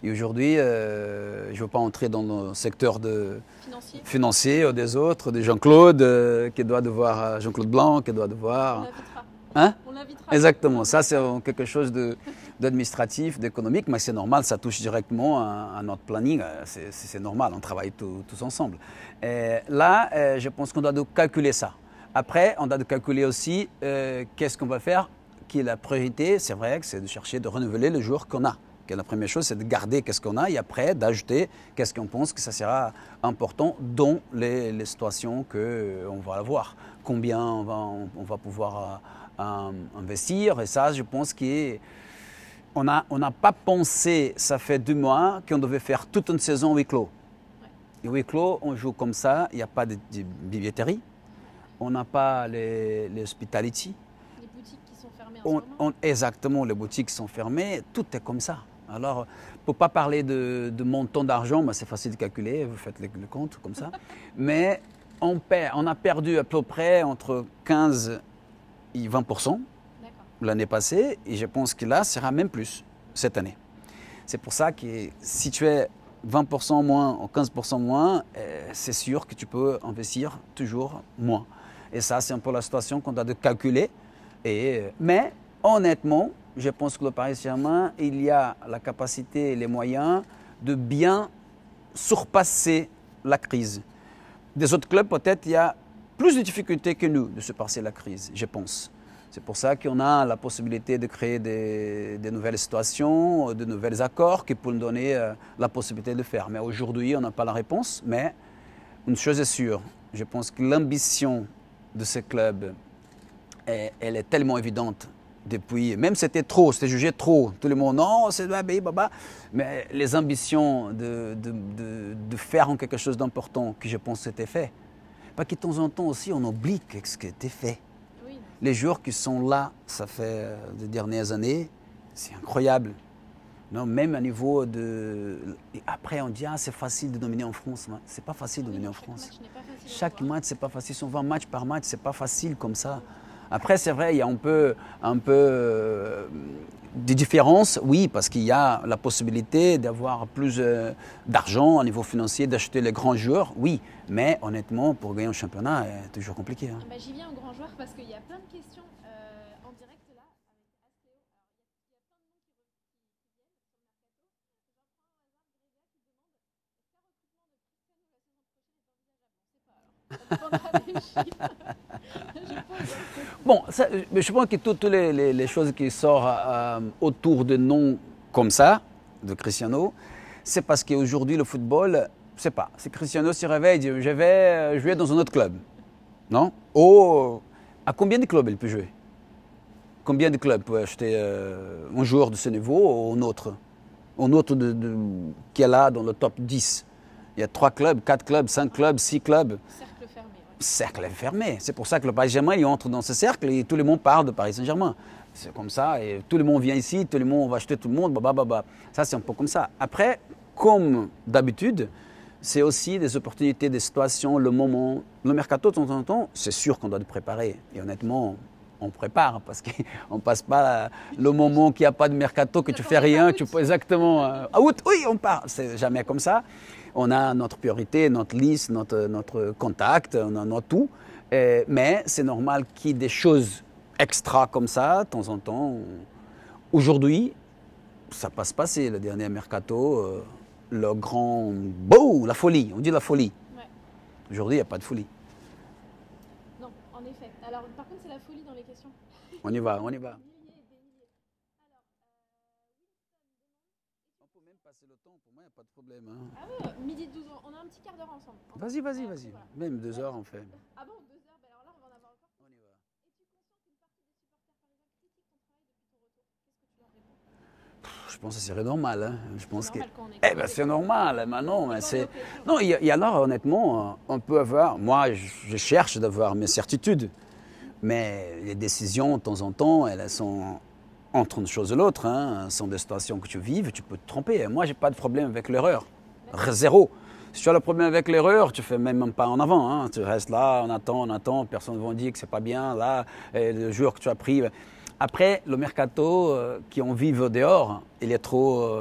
Et aujourd'hui, je ne veux pas entrer dans le secteur financier des autres, de Jean-Claude, qui doit devoir, Jean-Claude Blanc, qui doit devoir... On l'invitera. Hein? On l'invitera. Exactement, ça c'est quelque chose d'administratif, d'économique, mais c'est normal, ça touche directement à notre planning, c'est normal, on travaille tous ensemble. Et là, je pense qu'on doit calculer ça. Après, on doit calculer aussi qu'est-ce qu'on va faire, qui est la priorité, c'est vrai que c'est de chercher de renouveler le joueur qu'on a. La première chose, c'est de garder qu'est-ce qu'on a et après d'ajouter qu'est-ce qu'on pense que ça sera important dans les situations qu'on va avoir. Combien on va pouvoir investir. Et ça, je pense qu'on n'a pas pensé, ça fait 2 mois, qu'on devait faire toute une saison huis clos. Ouais. Et huis clos, on joue comme ça, il n'y a pas de billetterie, on n'a pas les hospitality. Les boutiques qui sont fermées en ce moment. Exactement, les boutiques sont fermées, tout est comme ça. Alors, pour ne pas parler de montant d'argent, c'est facile de calculer, vous faites le compte comme ça. Mais on a perdu à peu près entre 15 et 20% l'année passée, et je pense que là, ce sera même plus cette année. C'est pour ça que si tu es 20% moins ou 15% moins, c'est sûr que tu peux investir toujours moins. Et ça, c'est un peu la situation qu'on doit de calculer. Mais honnêtement, je pense que le Paris Saint-Germain, il y a la capacité et les moyens de bien surpasser la crise. Des autres clubs, peut-être, il y a plus de difficultés que nous de surpasser la crise, je pense. C'est pour ça qu'on a la possibilité de créer des nouvelles situations, de nouveaux accords qui peuvent nous donner la possibilité de le faire. Mais aujourd'hui, on n'a pas la réponse. Mais une chose est sûre, je pense que l'ambition de ce club, elle est tellement évidente. Depuis, même c'était trop, c'était jugé trop. Tout le monde, non, c'est baba. Mais les ambitions de faire quelque chose d'important, que je pense c'était fait. Pas que de temps en temps aussi, on oublie ce qui était fait. Oui. Les joueurs qui sont là, ça fait des dernières années, c'est incroyable. Non, même à niveau de... Et après, on dit, ah, c'est facile de dominer en France. C'est pas facile de dominer en France. Chaque match, c'est pas facile. 120 matchs par match, c'est pas facile comme ça. Après, c'est vrai, il y a un peu des différences, oui, parce qu'il y a la possibilité d'avoir plus d'argent au niveau financier, d'acheter les grands joueurs, oui. Mais honnêtement, pour gagner un championnat, c'est toujours compliqué. Hein. Bah, j'y viens aux grands joueurs parce qu'il y a plein de questions en direct là. Bon, ça, je pense que toutes les choses qui sortent autour de noms comme ça, de Cristiano, c'est parce qu'aujourd'hui le football, je sais pas, si Cristiano se réveille et dit je vais jouer dans un autre club, non? Ou à combien de clubs il peut jouer? Combien de clubs peut acheter un joueur de ce niveau ou un autre? Un autre qui est là dans le top 10? Il y a 3 clubs, 4 clubs, 5 clubs, 6 clubs. Cercle fermé. Ouais. Cercle fermé. C'est pour ça que le Paris Saint-Germain, il entre dans ce cercle et tout le monde parle de Paris Saint-Germain. C'est comme ça et tout le monde vient ici, tout le monde va acheter tout le monde, bah. Ça, c'est un peu comme ça. Après, comme d'habitude, c'est aussi des opportunités, des situations, le moment. Le mercato, de temps en temps, c'est sûr qu'on doit le préparer. Et honnêtement, on prépare parce qu'on ne passe pas le moment qu'il n'y a pas de mercato, que tu fais rien, tu peux exactement. Août, oui, on part. C'est jamais comme ça. On a notre priorité, notre liste, notre contact, on a notre tout. Mais c'est normal qu'il y ait des choses extra comme ça, de temps en temps. Aujourd'hui, ça passe pas, c'est le dernier mercato, le grand. Boum, la folie, on dit la folie. Ouais. Aujourd'hui, il n'y a pas de folie. Non, en effet. Alors, par contre, c'est la folie dans les questions. On y va, on y va. On peut même passer le temps, pour moi, il n'y a pas de problème. Hein. Ah ouais, midi 12 ans, on a un petit quart d'heure ensemble. Vas-y. Voilà. Même 2 heures, on fait. Ah bon, 2 heures, bah alors là, on va en avoir encore. On y va. Es-tu conscient qu'une partie des supporters parisiens critiquent ton travail depuis ton retour? Qu'est-ce que tu leur réponds? Je pense que c'est normal. Hein. Je pense C'est normal que... quand on est c'est normal. Maintenant, mais c'est... l'occasion. Non, il y a alors, honnêtement, on peut avoir... Moi, je cherche d'avoir mes certitudes. Mais les décisions, de temps en temps, elles sont entre une chose et l'autre. Hein. Ce sont des situations que tu vives, tu peux te tromper. Moi, je n'ai pas de problème avec l'erreur. Zéro. Si tu as le problème avec l'erreur, tu ne fais même pas en avant. Hein. Tu restes là, on attend. Personne ne va dire que ce n'est pas bien. Là, et le jour que tu as pris... Après, le mercato qui en vive dehors, il est trop...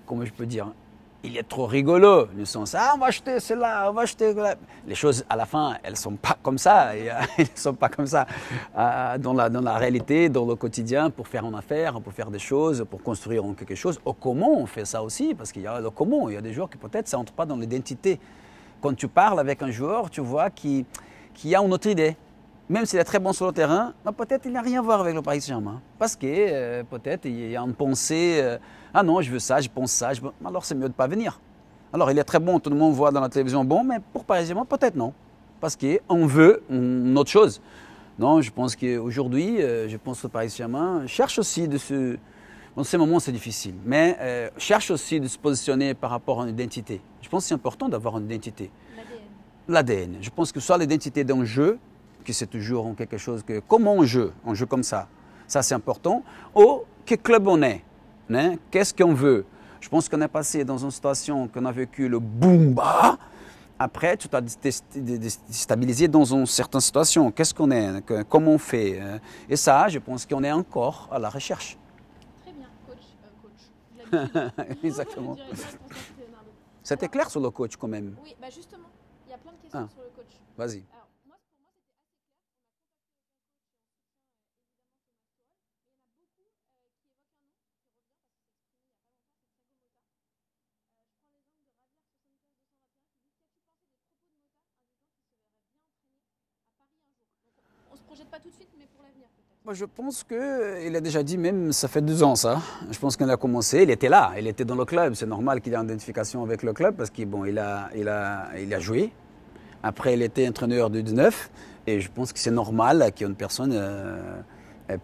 comment je peux dire? Il est trop rigolo. Le sens, on va acheter celle-là, on va acheter celle-là. Les choses, à la fin, elles ne sont pas comme ça. Elles ne sont pas comme ça dans la réalité, dans le quotidien, pour faire une affaire, pour faire des choses, pour construire quelque chose. Au comment on fait ça aussi, parce qu'il y a le comment. Il y a des joueurs qui peut-être ça n'entre pas dans l'identité. Quand tu parles avec un joueur, tu vois qu'il y a une autre idée. Même s'il est très bon sur le terrain, peut-être il n'a rien à voir avec le Paris Saint-Germain. Parce que peut-être il y a une pensée, ah non, je veux ça, je pense ça, alors c'est mieux de ne pas venir. Alors il est très bon, tout le monde voit dans la télévision, bon, mais pour Paris Saint-Germain, peut-être non. Parce qu'on veut une autre chose. Non, je pense qu'aujourd'hui, je pense que le Paris Saint-Germain cherche aussi de se... Dans ces moments, c'est difficile, mais cherche aussi de se positionner par rapport à une identité. Je pense que c'est important d'avoir une identité. L'ADN. Je pense que soit l'identité d'un jeu, que c'est toujours quelque chose que, comment on joue comme ça c'est important, ou quel club on est, hein? Qu'est-ce qu'on veut. Je pense qu'on est passé dans une situation qu'on a vécu le boom-ba, après tu t'as déstabilisé dans une certaine situation, qu'est-ce qu'on est, comment on fait, et ça, je pense qu'on est encore à la recherche. Très bien, coach. Exactement. C'était clair sur le coach quand même. Oui, bah justement, il y a plein de questions sur le coach. Vas-y. On se projette pas tout de suite, mais pour l'avenir peut-être. Moi, je pense qu'il a déjà dit, même ça fait 2 ans ça. Je pense qu'il a commencé, il était là, il était dans le club. C'est normal qu'il ait une identification avec le club parce qu'il a joué. Après, il était entraîneur du 19 et je pense que c'est normal qu'une personne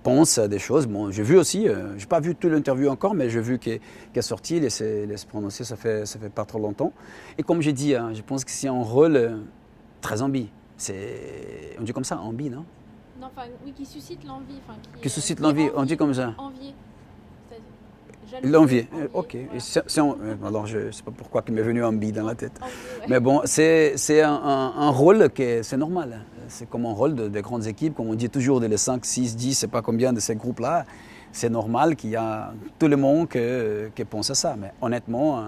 pense à des choses. Bon, j'ai vu aussi, je n'ai pas vu toute l'interview encore, mais j'ai vu qu'il est sorti, il se prononcer, ça fait pas trop longtemps. Et comme j'ai dit, je pense que c'est un rôle très ambigu. On dit comme ça, envie, non? Non, enfin, oui, qui suscite l'envie. Qui suscite l'envie, on dit comme ça. Envier. L'envie, ok. Alors, je ne sais pas pourquoi il m'est venu envie dans la tête. Envie, ouais. Mais bon, c'est un rôle c'est normal. C'est comme un rôle des grandes équipes, comme on dit toujours, les 5, 6, 10, je ne sais pas combien de ces groupes-là. C'est normal qu'il y a tout le monde qui pense à ça. Mais honnêtement,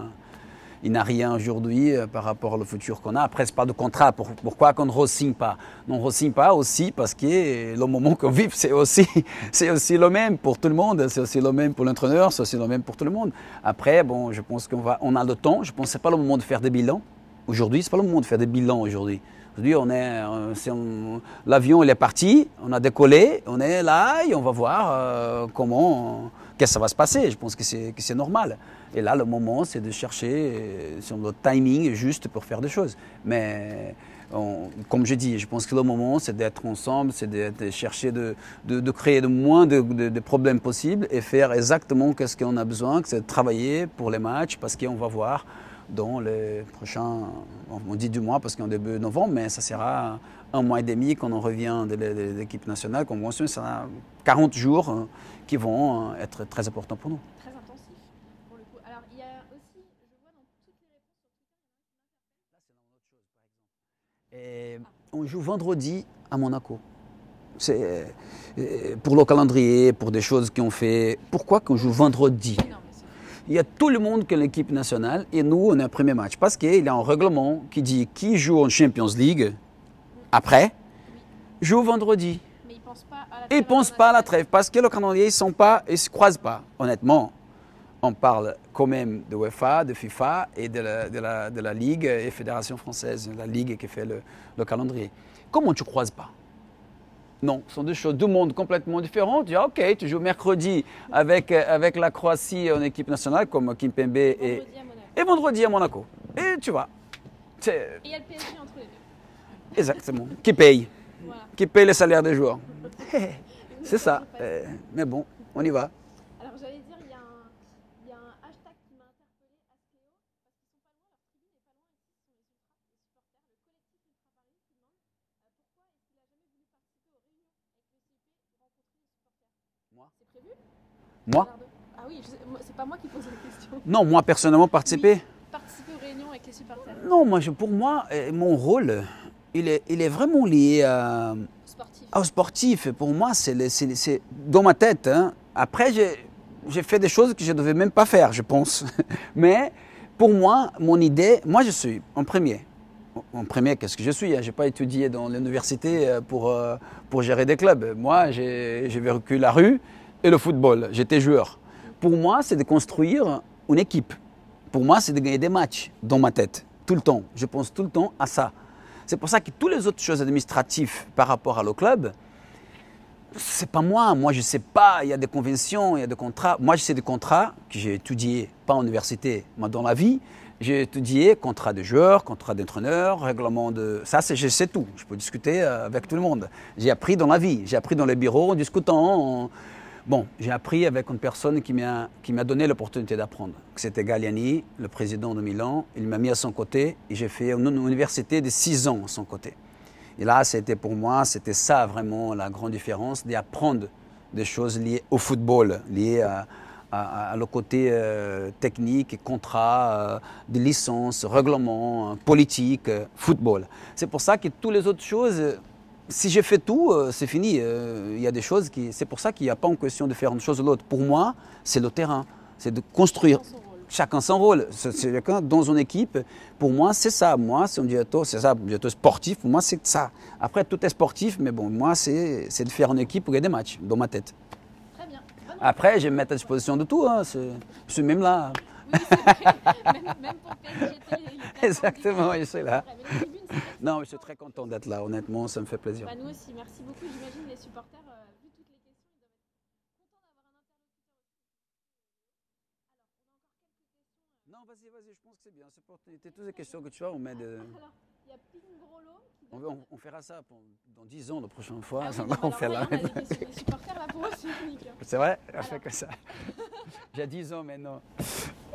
il n'y a rien aujourd'hui par rapport au futur qu'on a. Après, ce n'est pas de contrat. Pourquoi qu'on ne re-signe pas? On ne re-signe pas aussi parce que le moment qu'on vit, c'est aussi le même pour tout le monde. C'est aussi le même pour l'entraîneur, c'est aussi le même pour tout le monde. Après, bon, je pense qu'on a le temps. Je pense que ce n'est pas le moment de faire des bilans. Aujourd'hui, ce n'est pas le moment de faire des bilans aujourd'hui. Aujourd'hui, l'avion il est parti, on a décollé, on est là et on va voir qu'est-ce que ça va se passer. Je pense que c'est normal. Et là, le moment, c'est de chercher le timing juste pour faire des choses. Mais comme je dis, je pense que le moment, c'est d'être ensemble, c'est de chercher de créer le moins de problèmes possibles et faire exactement ce qu'on a besoin, c'est de travailler pour les matchs parce qu'on va voir dans les prochains, on dit du mois parce qu'en début novembre, mais ça sera un mois et demi quand on revient de l'équipe nationale. Comme on mentionne, ça sera 40 jours qui vont être très importants pour nous. Très intensif, pour le coup. Alors, il y a aussi, je vois dans toutes les réponses... On joue vendredi à Monaco. C'est pour le calendrier, pour des choses qu'on fait. Pourquoi qu'on joue vendredi? Il y a tout le monde qui est l'équipe nationale et nous, on est un premier match. Parce qu'il y a un règlement qui dit qui joue en Champions League après, joue vendredi. Mais ils ne pensent pas à la trêve. Ils ne pensent pas à la trêve parce que le calendrier, ils ne se croisent pas. Honnêtement, on parle quand même de UEFA, de FIFA et de la Ligue et Fédération française, la Ligue qui fait le calendrier. Comment tu ne croises pas? Non, ce sont deux choses, deux mondes complètement différents. Tu dis, ok, tu joues mercredi avec la Croatie en équipe nationale, comme Kimpembe et vendredi à Monaco. Et tu vois. Et il y a le PSG entre les deux. Exactement. Qui paye? Voilà. Qui paye le salaire des joueurs? C'est ça. Mais bon, on y va. Alors j'allais dire, il y a un hashtag qui m'a interpellé à Théo, parce qu'ils sont pas loin, leur tribune est pas loin ici, ce sont les supporters, le collectif Ultra Paris qui demande pourquoi est-ce qu'il a jamais voulu participer aux réunions avec le CIP pour rencontrer les supporters. Moi? C'est prévu? Moi? Ah oui, c'est pas moi qui pose la question. Non, moi personnellement participer. Oui, participer aux réunions avec les supporters. Non, pour moi, mon rôle, il est vraiment lié au sportif. Pour moi, c'est dans ma tête. Hein. Après, j'ai fait des choses que je ne devais même pas faire, je pense. Mais pour moi, mon idée, moi je suis en premier. En premier, qu'est-ce que je suis? Je n'ai pas étudié dans l'université pour gérer des clubs. Moi, j'ai vécu la rue et le football. J'étais joueur. Pour moi, c'est de construire une équipe. Pour moi, c'est de gagner des matchs dans ma tête, tout le temps. Je pense tout le temps à ça. C'est pour ça que toutes les autres choses administratives par rapport à le club, c'est pas moi. Moi, je ne sais pas. Il y a des conventions, il y a des contrats. Moi, je sais des contrats que j'ai étudiés, pas en université, mais dans la vie. J'ai étudié contrat de joueur, contrat d'entraîneur, règlement de... Ça, je sais tout. Je peux discuter avec tout le monde. J'ai appris dans la vie. J'ai appris dans les bureaux en discutant. Bon, j'ai appris avec une personne qui m'a donné l'opportunité d'apprendre. C'était Galliani, le président de Milan. Il m'a mis à son côté et j'ai fait une université de 6 ans à son côté. Et là, c'était pour moi, c'était ça vraiment la grande différence, d'apprendre des choses liées au football, liées à le côté technique, contrat, de licence, règlement, politique, football. C'est pour ça que toutes les autres choses... Si j'ai fait tout, c'est fini. Il y a des choses c'est pour ça qu'il n'y a pas en question de faire une chose ou l'autre. Pour moi, c'est le terrain. C'est de construire chacun son rôle. Chacun dans une équipe. Pour moi, c'est ça. Moi, c'est un directeur sportif. Pour moi, c'est ça. Après, tout est sportif, mais bon, moi, c'est de faire une équipe pour gagner des matchs, dans ma tête. Très bien. Après, je vais me mettre à disposition de tout. Hein. Je suis même là. Oui, c'est vrai. Même pour PSG. Exactement, je suis là. Non, je suis très content d'être là, honnêtement, ça me fait plaisir. Bah, nous aussi, merci beaucoup. J'imagine les supporters, vu toutes les questions, ils doivent être contents d'avoir un interlocuteur aussi. Non, vas-y, je pense que c'est bien. C'est pour toutes les questions que tu as, on met de... Alors, il y a Pingrolo qui... On fera ça dans 10 ans la prochaine fois. Ah oui, on fait là. On a des questions des supporters, là, pour eux, c'est unique. C'est vrai? On fait que ça. J'ai 10 ans maintenant.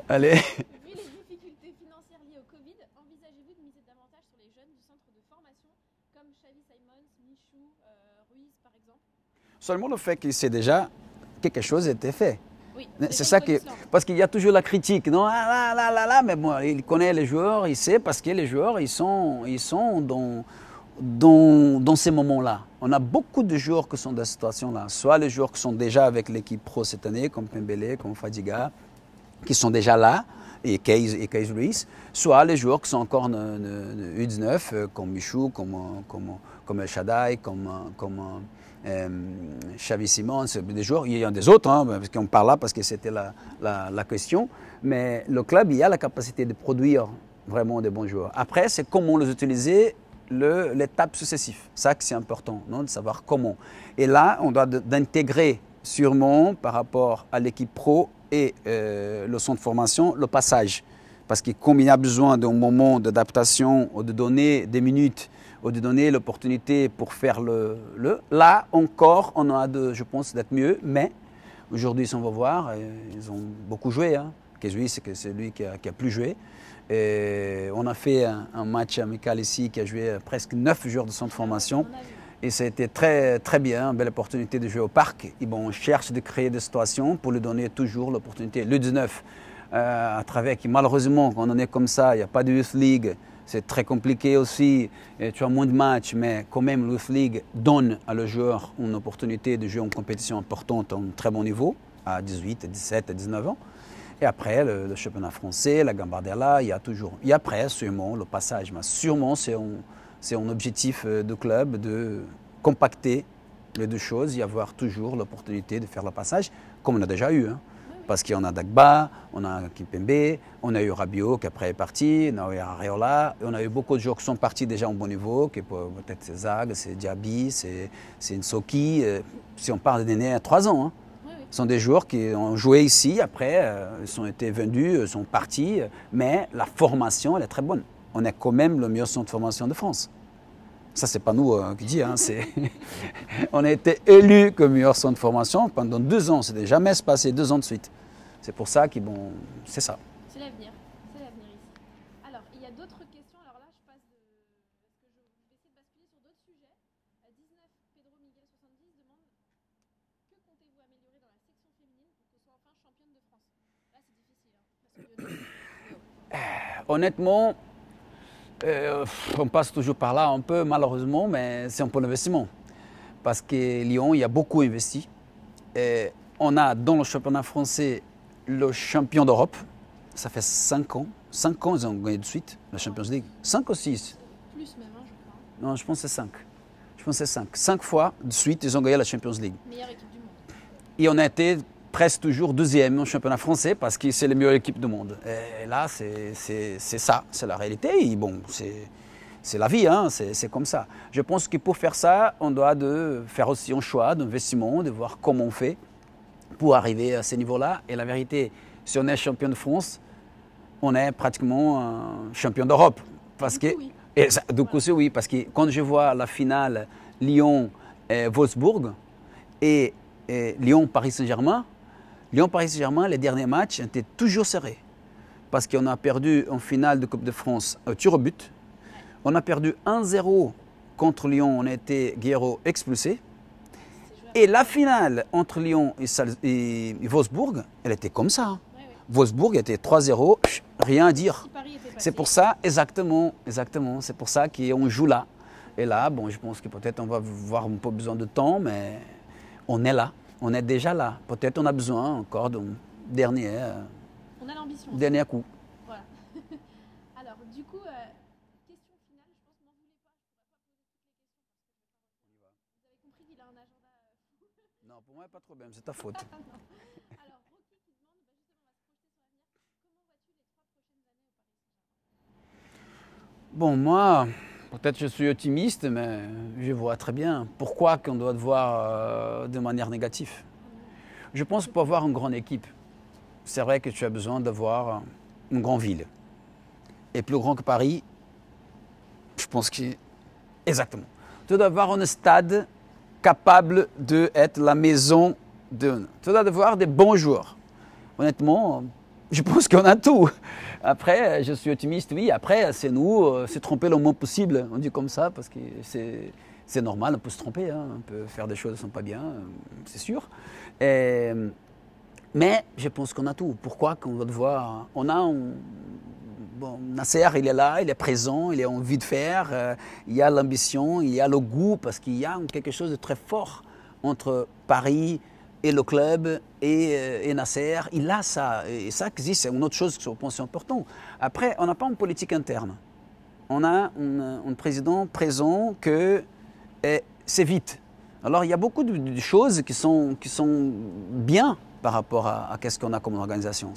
Allez. Vu les difficultés financières liées au Covid, envisagez-vous de miser davantage sur les jeunes du centre de formation comme Xavi Simons, Michou, Ruiz par exemple. Seulement le fait qu'il sait déjà quelque chose a été fait. Oui, c'est ça que, parce qu'il y a toujours la critique, non, mais bon, il connaît les joueurs, il sait parce que les joueurs ils sont dans ces moments-là. On a beaucoup de joueurs qui sont dans cette situation-là, soit les joueurs qui sont déjà avec l'équipe pro cette année, comme Pembele, comme Fadiga, qui sont déjà là, et Keys Ruiz, soit les joueurs qui sont encore U19, comme Michou, comme El Shaddai, comme Xavi Simons, des joueurs, il y en a des autres, hein, parce qu'on parle là parce que c'était la question, mais le club, il a la capacité de produire vraiment des bons joueurs. Après, c'est comment les utiliser, l'étape successive. Ça que c'est important, non, de savoir comment. Et là, on doit d'intégrer sûrement par rapport à l'équipe pro et le centre de formation, le passage. Parce que comme il y a besoin d'un moment d'adaptation ou de donner des minutes ou de donner l'opportunité pour faire là encore, on a je pense, d'être mieux. Mais aujourd'hui, si on va voir, ils ont beaucoup joué. Hein. Kesui, c'est lui qui a plus joué. Et on a fait un match amical ici qui a joué presque 9 jours de centre de formation. Et ça a été très, très bien, une belle opportunité de jouer au parc. Et bon, on cherche de créer des situations pour lui donner toujours l'opportunité. Le 19, à travers qui malheureusement, quand on est comme ça, il n'y a pas de Youth League. C'est très compliqué aussi, et tu as moins de matchs, mais quand même, le Youth League donne à le joueur une opportunité de jouer en compétition importante, à un très bon niveau, à 18, à 17, à 19 ans. Et après, le championnat français, la Gambardella, il y a toujours. Et après, sûrement, le passage. Mais sûrement, c'est un objectif de club de compacter les deux choses et avoir toujours l'opportunité de faire le passage, comme on a déjà eu. Hein. Parce qu'on a Dagba, on a Kimpembe, on a eu Rabiot qui après est parti, on a eu Areola, on a eu beaucoup de joueurs qui sont partis déjà en bon niveau, qui peut-être c'est Zag, c'est Diaby, c'est Nsoki. Si on parle des nés à 3 ans. Hein. Ce sont des joueurs qui ont joué ici, après ils ont été vendus, ils sont partis, mais la formation elle est très bonne. On est quand même le meilleur centre de formation de France. Ça, c'est pas nous qui dit, hein, on a été élus comme meilleur centre de formation pendant 2 ans. Ça n'est jamais se passé 2 ans de suite. C'est pour ça que bon, c'est ça. C'est l'avenir. C'est l'avenir ici. Alors, il y a d'autres questions. Alors là, je passe de. Parce que je vais essayer de basculer sur d'autres sujets. 19, Pedro Miguel 70 demande que comptez-vous améliorer dans la section féminine pour que ce soit enfin championne de France. Là, c'est difficile. Hein, honnêtement, on passe toujours par là un peu, malheureusement, mais c'est un peu l'investissement. Parce que Lyon, il y a beaucoup investi. Et on a dans le championnat français le champion d'Europe. Ça fait 5 ans. 5 ans, ils ont gagné de suite la Champions League. 5 ou 6 plus même, hein, je crois. Non, je pense que c'est 5. Je pense que c'est 5. 5 fois de suite, ils ont gagné la Champions League. Meilleure équipe du monde. Et on a été presque toujours 2e au championnat français parce que c'est la meilleure équipe du monde. Et là, c'est ça, c'est la réalité. Et bon, c'est la vie, hein, c'est comme ça. Je pense que pour faire ça, on doit faire aussi un choix d'investissement, de voir comment on fait pour arriver à ce niveau-là. Et la vérité, si on est champion de France, on est pratiquement champion d'Europe. Parce que, oui. Et ça, du coup, oui, parce que quand je vois la finale Lyon-Wolfsburg et Lyon-Paris Saint-Germain, Lyon-Paris Saint-Germain, les derniers matchs étaient toujours serrés. Parce qu'on a perdu en finale de Coupe de France au tir au but. On a perdu 1-0 contre Lyon, on a été Guerreau expulsé. Et la finale entre Lyon et Wolfsburg, elle était comme ça. Oui. Wolfsburg était 3-0, rien à dire. C'est pour ça, exactement, c'est pour ça qu'on joue là. Et là, bon, je pense que peut-être on va avoir un peu besoin de temps, mais on est là. On est déjà là. Peut-être on a besoin encore d'un dernier, dernier coup. Voilà. Alors, du coup, question finale, je pense que n'en voulez pas. Je ne pourrais pas poser toutes les questions. Vous avez compris qu'il a un agenda fou. Non, pour moi, pas de problème, c'est ta faute. Alors, Rocky qui demande, justement, on va se projeter sur l'avenir. Comment vois-tu les 3 prochaines années au Paris Saint-Germain ? Bon, moi, peut-être je suis optimiste, mais je vois très bien pourquoi qu'on doit te voir de manière négative. Je pense pour avoir une grande équipe, c'est vrai que tu as besoin d'avoir une grande ville. Et plus grand que Paris, je pense que... Exactement. Tu dois avoir un stade capable d'être la maison de... Tu dois avoir des bons joueurs. Honnêtement, Je pense qu'on a tout. Après, je suis optimiste, oui. Après, c'est nous, c'est tromper le moins possible. On dit comme ça parce que c'est normal, on peut se tromper. Hein. On peut faire des choses qui ne sont pas bien, c'est sûr. Mais je pense qu'on a tout. Pourquoi qu'on va devoir... Bon, Nasser, il est là, il est présent, il a envie de faire. Il y a l'ambition, il y a le goût parce qu'il y a quelque chose de très fort entre Paris et le club et Nasser. Il a ça. Et ça existe, c'est une autre chose que je pense important. Après, on n'a pas une politique interne. On a un président présent que c'est vite. Alors, il y a beaucoup de choses qui sont bien par rapport à qu'est-ce qu'on a comme organisation.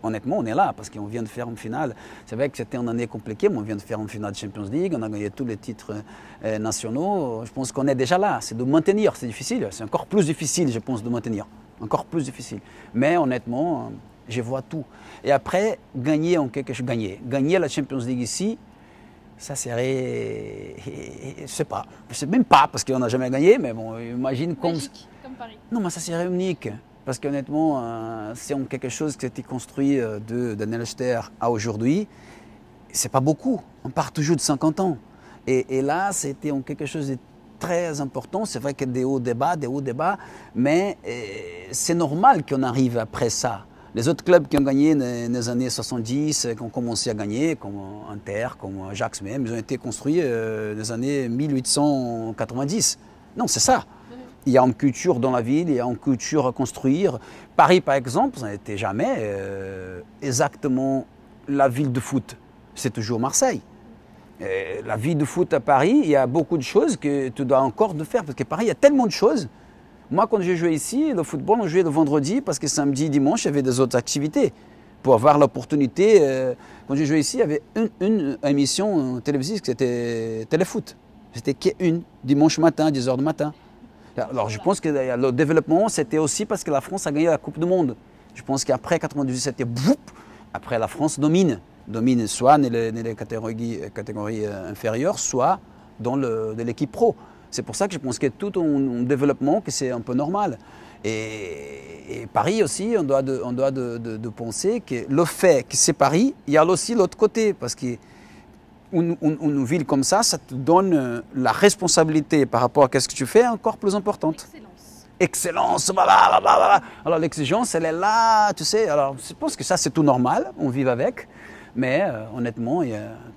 Honnêtement, on est là parce qu'on vient de faire une finale. C'est vrai que c'était une année compliquée, mais on vient de faire une finale de Champions League, on a gagné tous les titres nationaux. Je pense qu'on est déjà là. C'est de maintenir, c'est difficile. C'est encore plus difficile, je pense, de maintenir. Encore plus difficile. Mais honnêtement, je vois tout. Et après, gagner la Champions League ici, ça serait, je sais pas, même pas parce qu'on n'a jamais gagné, mais bon, imagine comme Paris. Non, mais ça serait unique. Parce qu'honnêtement, c'est quelque chose qui a été construit de Daniel Ster à aujourd'hui. C'est pas beaucoup. On part toujours de 50 ans. Et là, c'était quelque chose de très important. C'est vrai qu'il y a des hauts débats, mais c'est normal qu'on arrive après ça. Les autres clubs qui ont gagné dans les années 70, qui ont commencé à gagner, comme Inter, comme Ajax même, ils ont été construits dans les années 1890. Non, c'est ça. Il y a une culture dans la ville, il y a une culture à construire. Paris, par exemple, ça n'était jamais exactement la ville de foot. C'est toujours Marseille. La ville de foot à Paris, il y a beaucoup de choses que tu dois encore faire. Parce que Paris, il y a tellement de choses. Moi, quand j'ai joué ici, le football, on jouait le vendredi parce que samedi, dimanche, il y avait des autres activités. Pour avoir l'opportunité, quand j'ai joué ici, il y avait une émission télévisuelle qui était Téléfoot. C'était qu'une, dimanche matin, 10h du matin. Alors je pense que le développement, c'était aussi parce que la France a gagné la Coupe du Monde. Je pense qu'après 98, c'était boum. Après, la France domine soit dans les catégories inférieures, soit dans l'équipe pro. C'est pour ça que je pense qu'il y a tout un développement que c'est un peu normal. Et Paris aussi, on doit de penser que le fait que c'est Paris, il y a aussi l'autre côté. Parce que une ville comme ça te donne la responsabilité par rapport à ce que tu fais encore plus importante. Excellence, blablabla. Alors l'exigence, elle est là, tu sais. Alors je pense que ça, c'est tout normal, on vit avec. Mais honnêtement,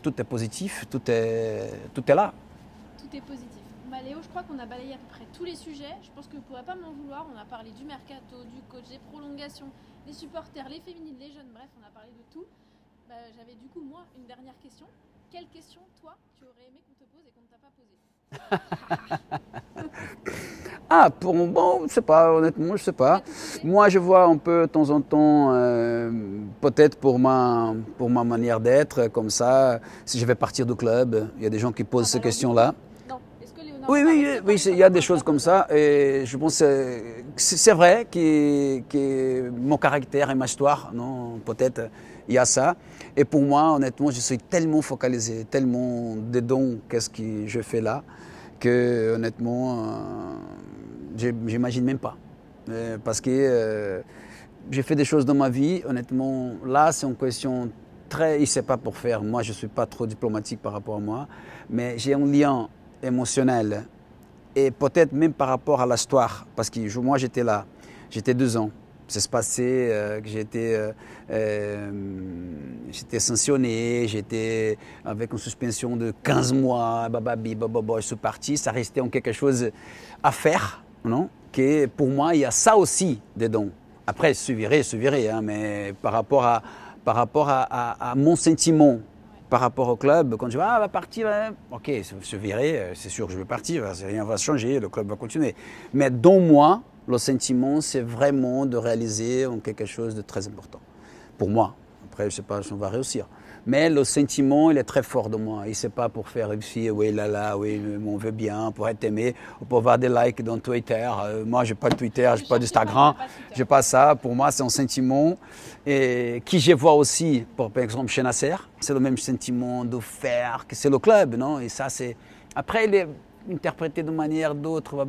tout est positif, tout est là. Tout est positif. Léo, je crois qu'on a balayé à peu près tous les sujets. Je pense que vous ne pourrez pas m'en vouloir. On a parlé du mercato, du coach, des prolongations, des supporters, les féminines, les jeunes, bref, on a parlé de tout. J'avais du coup, moi, une dernière question. Quelle question, toi, tu aurais aimé qu'on te pose et qu'on ne t'a pas posée? Bon, je sais pas, honnêtement, je sais pas. Moi, je vois un peu de temps en temps, peut-être pour ma manière d'être, comme ça, si je vais partir du club, il y a des gens qui posent ces questions-là. Oui, il y a des choses comme ça. Et je pense que c'est vrai que mon caractère et ma histoire, non, peut-être il y a ça. Et pour moi, honnêtement, je suis tellement focalisé, tellement dedans qu'est-ce que je fais là, que honnêtement, j'imagine même pas. Parce que j'ai fait des choses dans ma vie, honnêtement, là, c'est une question très... Il ne sait pas pour faire. Moi, je ne suis pas trop diplomatique par rapport à moi, mais j'ai un lien émotionnel et peut-être même par rapport à l'histoire, parce que moi, j'étais là, j'étais 2 ans. Ça se passait que j'étais sanctionné, j'étais avec une suspension de 15 mois, je suis parti, ça restait en quelque chose à faire, non? Que pour moi, il y a ça aussi dedans. Après, je verrai, hein, mais par rapport à mon sentiment, par rapport au club, quand je dis, va partir, hein. Ok, je verrai, c'est sûr que je vais partir, rien va changer, le club va continuer. Mais dans moi, le sentiment, c'est vraiment de réaliser quelque chose de très important. Pour moi. Après, je ne sais pas si on va réussir. Mais le sentiment, il est très fort de moi. Il ne pas pour faire réussir, oui, on veut bien, pour être aimé, ou pour avoir des likes dans Twitter. Moi, je n'ai pas de Twitter, je n'ai pas d'Instagram, je n'ai pas ça. Pour moi, c'est un sentiment. Et qui je vois aussi, par exemple, chez Nasser, c'est le même sentiment de faire, que c'est le club, non? Et ça, c'est... Après, interpréter de manière d'autre,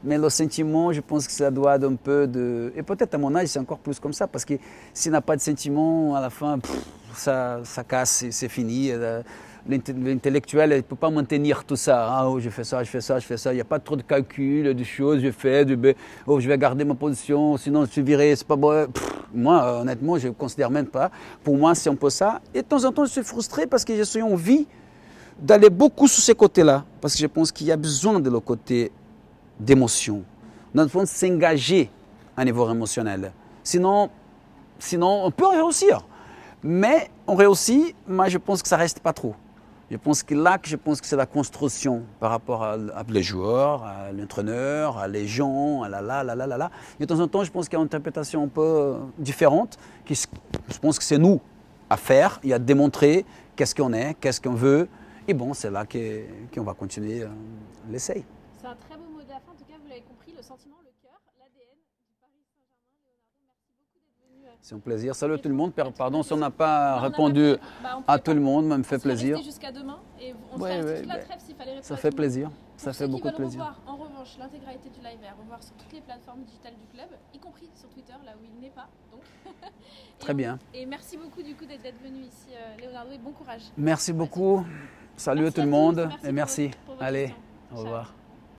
mais le sentiment, je pense que ça doit d'un peu de... Et peut-être à mon âge, c'est encore plus comme ça, parce que s'il n'a pas de sentiment, à la fin, ça casse, c'est fini. L'intellectuel, il ne peut pas maintenir tout ça. Ah, oh, je fais ça, je fais ça, je fais ça. Il n'y a pas trop de calcul, de choses, je fais, oh, je vais garder ma position, sinon je suis viré, c'est pas bon. Moi, honnêtement, je ne considère même pas. Pour moi, c'est un peu ça. Et de temps en temps, je suis frustré parce que je suis envie d'aller beaucoup sur ces côtés-là. Parce que je pense qu'il y a besoin de le côté d'émotion. Dans le fond, s'engager à niveau émotionnel. Sinon, on peut réussir. Mais on réussit, mais je pense que ça ne reste pas trop. Je pense que c'est la construction par rapport à les joueurs, à l'entraîneur, à les gens, à la. Et de temps en temps, je pense qu'il y a une interprétation un peu différente. Je pense que c'est nous à faire et à démontrer qu'est-ce qu'on est, qu'est-ce qu'on veut. Et bon, c'est là qu'on va continuer l'essai. C'est un très beau mot de la fin. En tout cas, vous l'avez compris, le sentiment, le cœur, l'ADN du Paris Saint-Germain. Leonardo, merci beaucoup d'être venu. C'est un plaisir. Salut tout le monde. Pardon si on n'a pas répondu à tout le monde, mais ça me fait plaisir. Jusqu'à demain et on fera toute la trêve s'il fallait répondre. Ça fait plaisir. Ça fait beaucoup de plaisir. Revoir, en revanche, l'intégralité du live est à revoir sur toutes les plateformes digitales du club, y compris sur Twitter, là où il n'est pas. Donc. Très bien. Et merci beaucoup du coup d'être venu ici, Leonardo, et bon courage. Merci beaucoup. Salut à tout le monde et merci. Pour vos Allez, questions. au revoir.